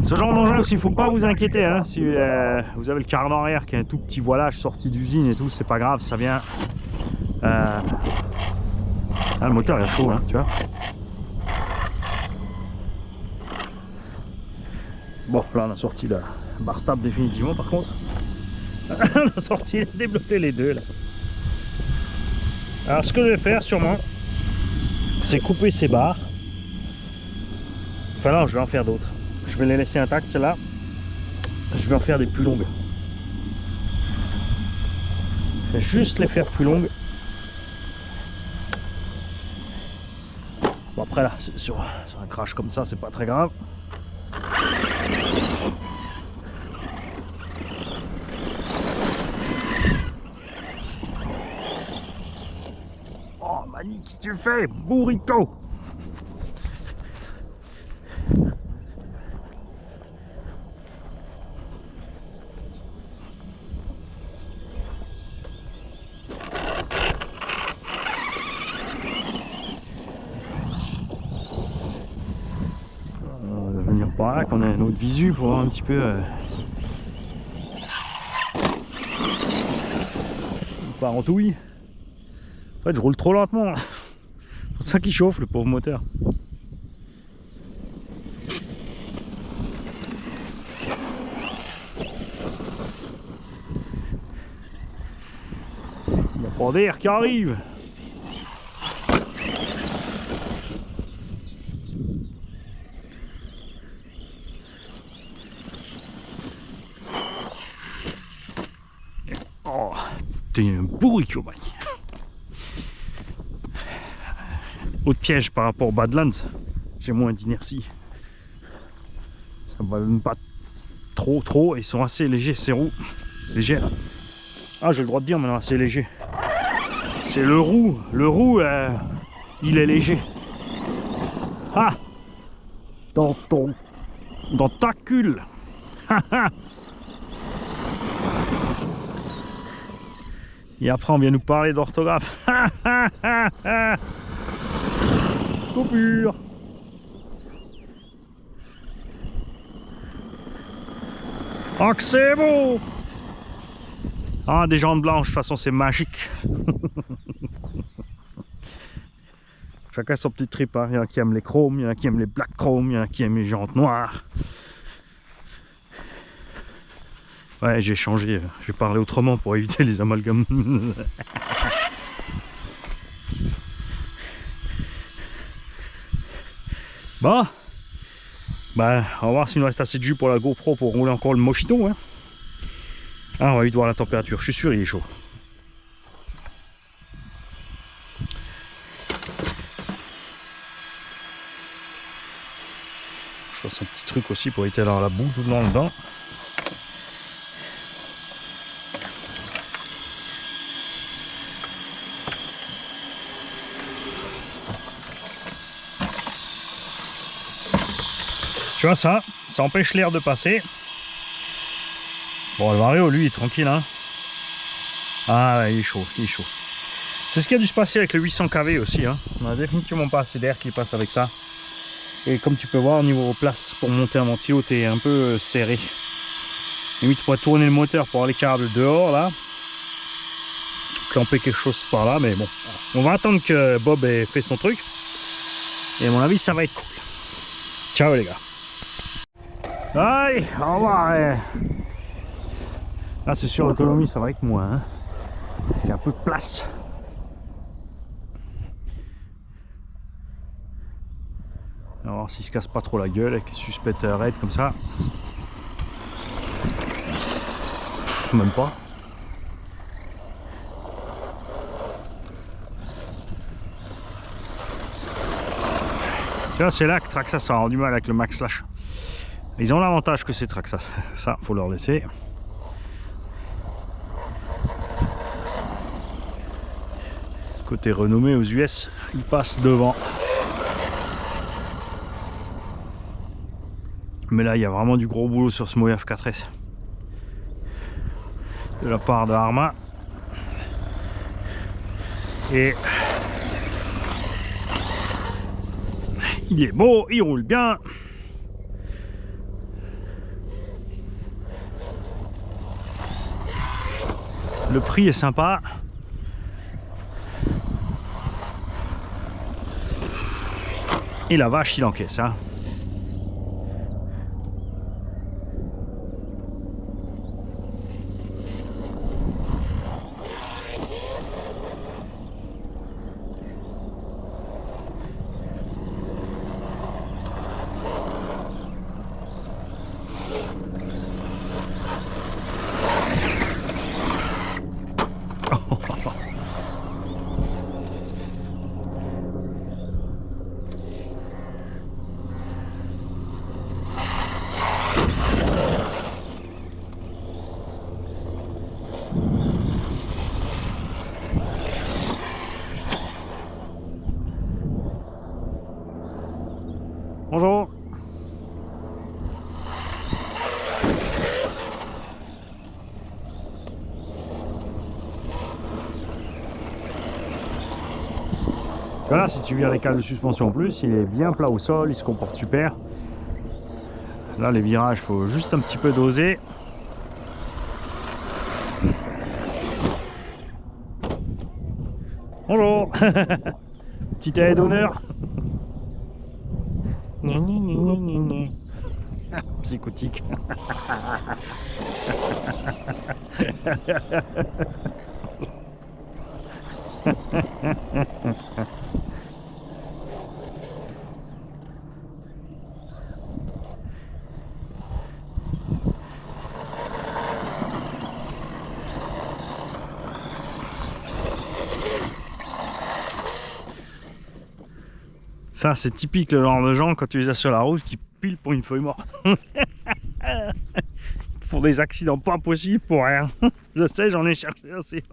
Ce genre d'engin aussi, il ne faut pas vous inquiéter. Hein, si vous avez le cardan arrière qui a un tout petit voilage sorti d'usine et tout, c'est pas grave, ça vient. Ah, le moteur est chaud, hein, tu vois. Bon, là on a sorti la barre stable définitivement par contre. On a sorti, débloqué les deux là. Alors ce que je vais faire sûrement, c'est couper ces barres. Enfin non, je vais en faire d'autres. Je vais les laisser intactes, celles-là. Je vais en faire des plus longues. Je vais juste les faire plus longues. Bon après là, sur un crash comme ça, c'est pas très grave. Oh Mani, qu'est-ce que tu fais? Burrito! On va venir par là, qu'on a un autre visu pour voir un petit peu par en touille. En fait, je roule trop lentement. C'est pour ça qu'il chauffe, le pauvre moteur. Il n'y a pas d'air qui arrive. Oh, t'es un bourrico, mec. Autre piège par rapport aux Badlands, j'ai moins d'inertie. Ça ne ballonne pas trop, ils sont assez légers ces roues. Légères. Ah, j'ai le droit de dire maintenant, assez léger. C'est le roue, il est léger. Ah, dans ta cul. Et après on vient nous parler d'orthographe. Coupure. Oh que c'est beau. Ah, des jantes blanches, de toute façon c'est magique. Chacun son petit trip, hein. Il y en a qui aiment les chromes, il y en a qui aiment les black chrome, il y en a qui aiment les jantes noires. Ouais, j'ai changé, j'ai parlé autrement pour éviter les amalgames. Bon, bah, on va voir s'il nous reste assez de jus pour la GoPro pour rouler encore le Mochito. Hein. Ah, on va vite voir la température, je suis sûr il est chaud. Je fasse un petit truc aussi pour éviter d'avoir la boue tout le dedans. Tu vois ça empêche l'air de passer. Bon, le Vario, lui, il est tranquille, hein. Ah, il est chaud, il est chaud. C'est ce qui a dû se passer avec le 800 kV aussi, hein. On a définitivement pas assez d'air qui passe avec ça. Et comme tu peux voir, au niveau place pour monter un ventilo, t'es un peu serré. Limite, tu pourrais tourner le moteur pour avoir les câbles dehors, là. Clamper quelque chose par là, mais bon. On va attendre que Bob ait fait son truc. Et à mon avis, ça va être cool. Ciao, les gars. Allez, au revoir. Là, c'est sûr, l'autonomie, ça va être moins. Hein, parce qu'il y a un peu de place. On va voir s'il se casse pas trop la gueule avec les suspects raides comme ça. Même pas. Tu vois, c'est là que Traxxas a rendu mal avec le Max Slash. Ils ont l'avantage que c'est Traxxas. Ça, faut leur laisser. Côté renommé aux US, il passe devant. Mais là, il y a vraiment du gros boulot sur ce Mojave 4S. De la part de Arma. Et il est beau, il roule bien. Le prix est sympa. Et la vache, il encaisse, hein. Voilà, si tu vires les cales de suspension en plus, il est bien plat au sol, il se comporte super. Là, les virages, il faut juste un petit peu doser. Bonjour. Petite aide d'honneur. Psychotique. Ça, c'est typique le genre de gens quand tu les as sur la route qui pilent pour une feuille morte. Ils font des accidents pas possibles pour rien. Je sais, j'en ai cherché assez.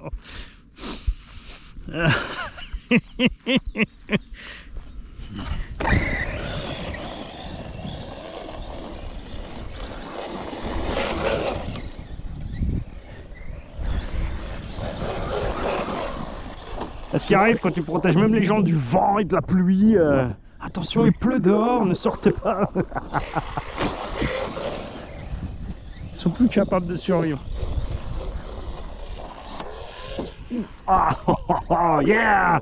Ce qui arrive quand tu protèges même les gens du vent et de la pluie. Attention, il pleut dehors, ne sortez pas. Ils sont plus capables de survivre. Ah, oh, oh, oh, yeah!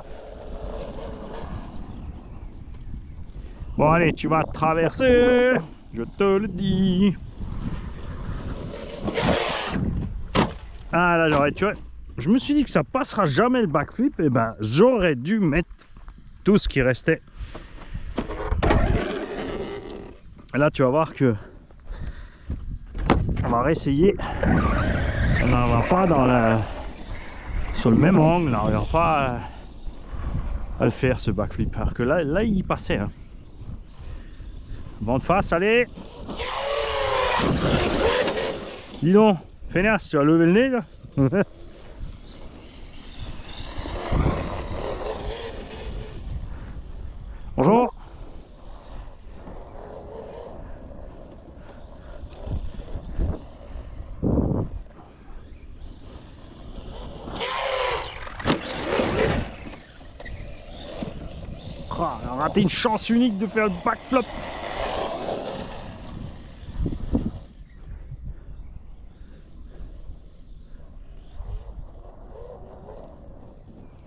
Bon allez, tu vas traverser, je te le dis. Ah là, j'aurais, tu vois, je me suis dit que ça passera jamais le backflip, et ben j'aurais dû mettre tout ce qui restait. Et là, tu vas voir que on va réessayer. On n'arrivera pas dans la... sur le même angle, on n'arrivera pas à le faire ce backflip. Alors que là il passait. Hein. Vent de face, allez. Dis donc, feignasse, tu vas lever le nez là. Bonjour. Oh, on a raté une chance unique de faire le backflip.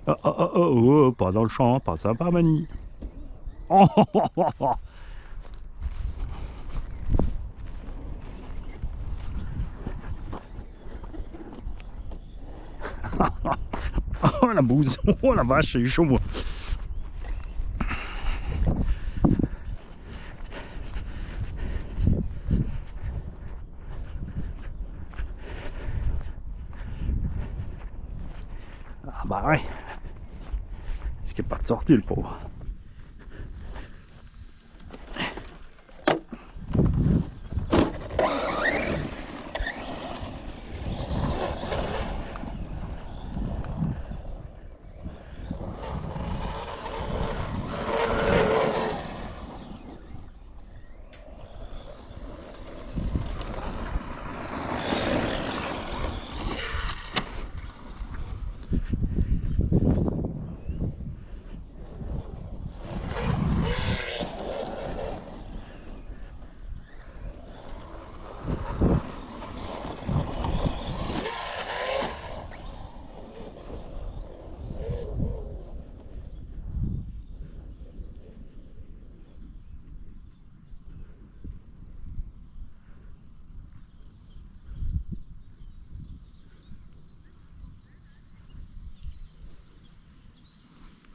Oh, pas dans le champ, pas sympa, Mani. Oh, oh, oh, oh. Oh la bouse, oh la vache, j'ai eu chaud moi. Ah bah ouais. Est-ce qu'il n'est pas de sortie le pauvre.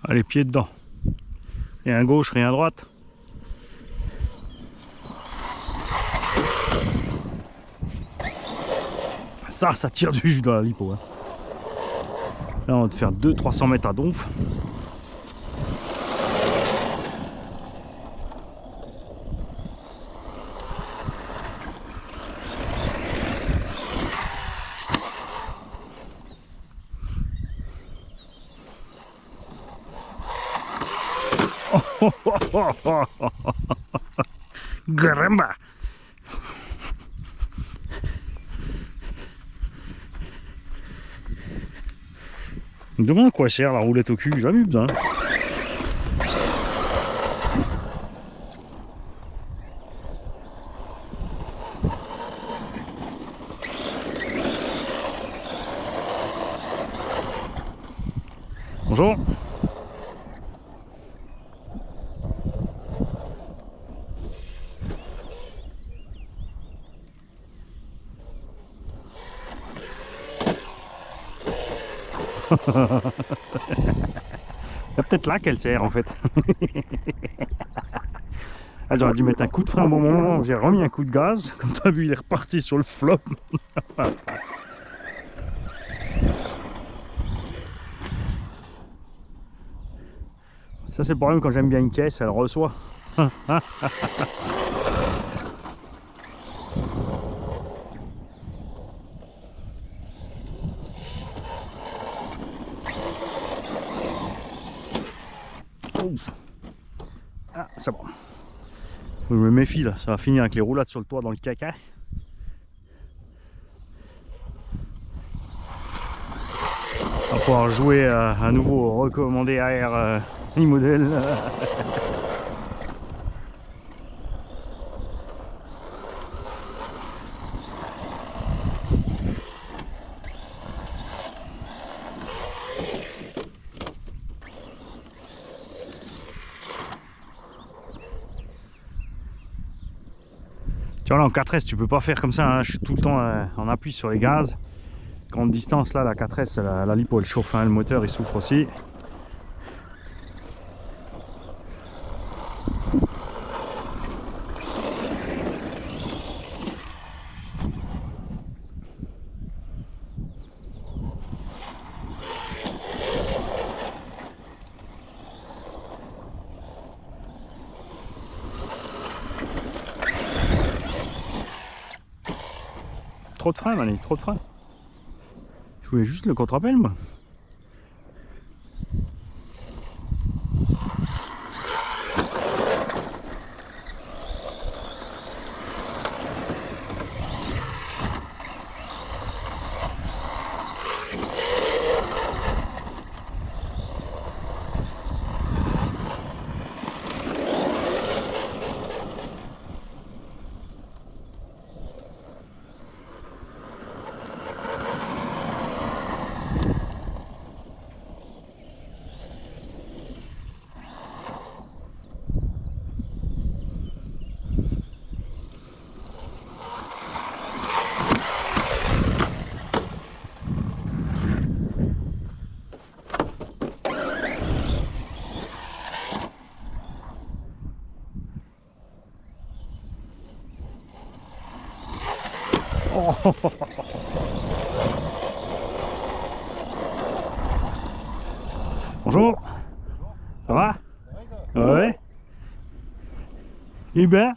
Allez, pied dedans. Rien à gauche, rien à droite. Ça tire du jus dans la lipo. Hein. Là, on va te faire 200-300 mètres à donf. Caramba! Je me demande à quoi sert la roulette au cul, j'en ai eu besoin. Bonjour. C'est peut-être là qu'elle sert en fait. Ah, j'aurais dû mettre un coup de frein au bon moment, j'ai remis un coup de gaz. Comme tu as vu, il est reparti sur le flop. Ça, c'est le problème quand j'aime bien une caisse, elle reçoit. Ah, c'est bon. Je me méfie là, ça va finir avec les roulades sur le toit dans le caca. On va pouvoir jouer à nouveau recommandé AR e-model. Tu vois là en 4S tu peux pas faire comme ça, hein. Je suis tout le temps en appui sur les gaz. Grande distance là, la 4S, la lipo elle chauffe, hein. Le moteur il souffre aussi. Trop de frein, Mani, trop de frein. Je voulais juste le contre-appel, moi. Oh. Bonjour. Ça va? Ouais. Eh ben,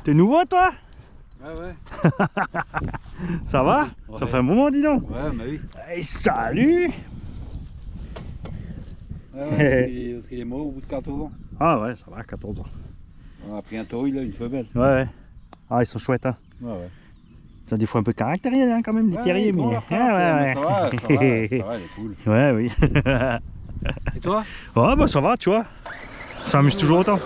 t'es nouveau toi? Ouais. Ça va? Ouais. Ça fait un moment, dis donc. Ouais, mais oui. Hey, salut. Ouais, il est mort au bout de 14 ans. Ah ouais, ça va, 14 ans. On a pris un taureau, il a une femelle. Ouais. Ah, ils sont chouettes, hein. Ouais. Ça a des fois un peu caractériel, hein, quand même, les terriers, mais... Ah, ouais. Ça va, elle est cool. Ouais, oui. Et toi? Ouais, bah ça va, tu vois. Ça amuse toujours autant. Ouais.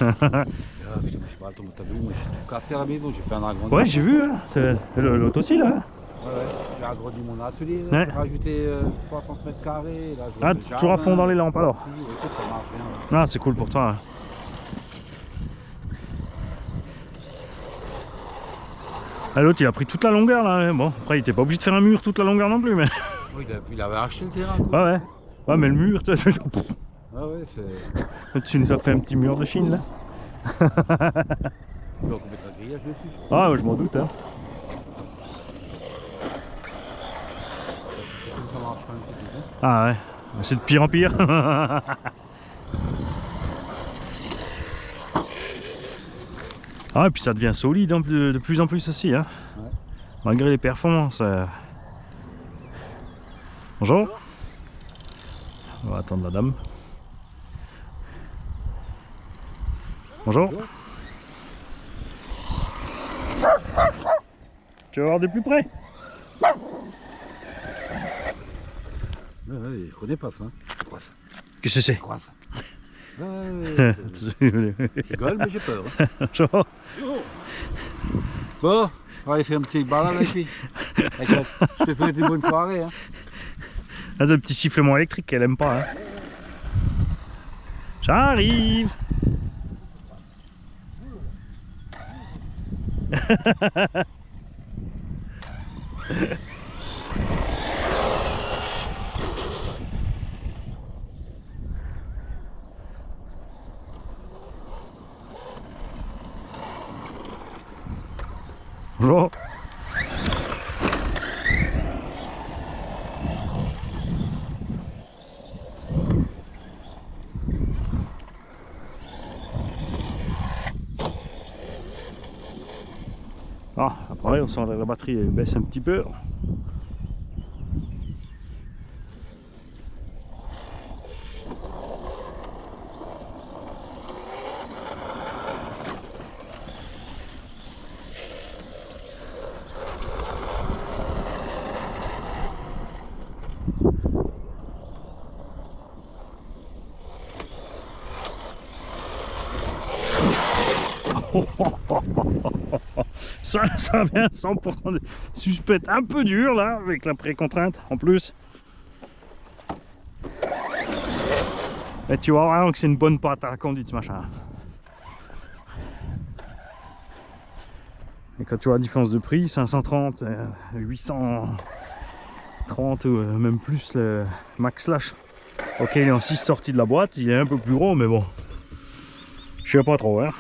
Je sais pas, t'as vu, moi j'ai tout cassé à la maison, j'ai fait un agrandissement. Ouais, j'ai vu, hein. L'autre aussi, là. Ouais, j'ai agrandi mon atelier, Ouais. j'ai rajouté 60 mètres carrés. Là, Ah, toujours à fond dans les lampes, alors. Écoute, ça marche bien. Ah, c'est cool pour toi. Hein. Ah, l'autre il a pris toute la longueur là, bon après il était pas obligé de faire un mur toute la longueur non plus mais... Oui, il avait acheté le terrain quoi. Ouais. Ouais mais le mur, tu vois, Ouais, c'est... tu nous as fait un petit mur de Chine là. Donc on mettra un grillage dessus. Ah ouais, je m'en doute hein. Ça marche pas un petit peu. Ah ouais, c'est de pire en pire. Ah et puis ça devient solide hein, de plus en plus aussi hein. Ouais. Malgré les performances. Bonjour. On va attendre la dame. Bonjour. Tu veux voir de plus près? Ouais, je connais pas ça. C'est quoi ça? Qu'est-ce que c'est? Quoi ça? Ouais, je rigole, mais j'ai peur. Hein. Bonjour. Bon, on va aller faire une petite balade avec lui. Je te souhaite une bonne soirée. Hein. Ah, c'est le petit sifflement électrique qu'elle aime pas. Hein. J'arrive. Bonjour. Ah, après on sent que la batterie elle baisse un petit peu. Ça vient 100% de suspect un peu dur là, avec la pré-contrainte en plus. Et tu vois vraiment que c'est une bonne patte à la conduite ce machin. Et quand tu vois la différence de prix, 530, 830 ou même plus le Max Slash. Ok, il est en 6 sorties de la boîte, il est un peu plus gros mais bon. Je sais pas trop hein.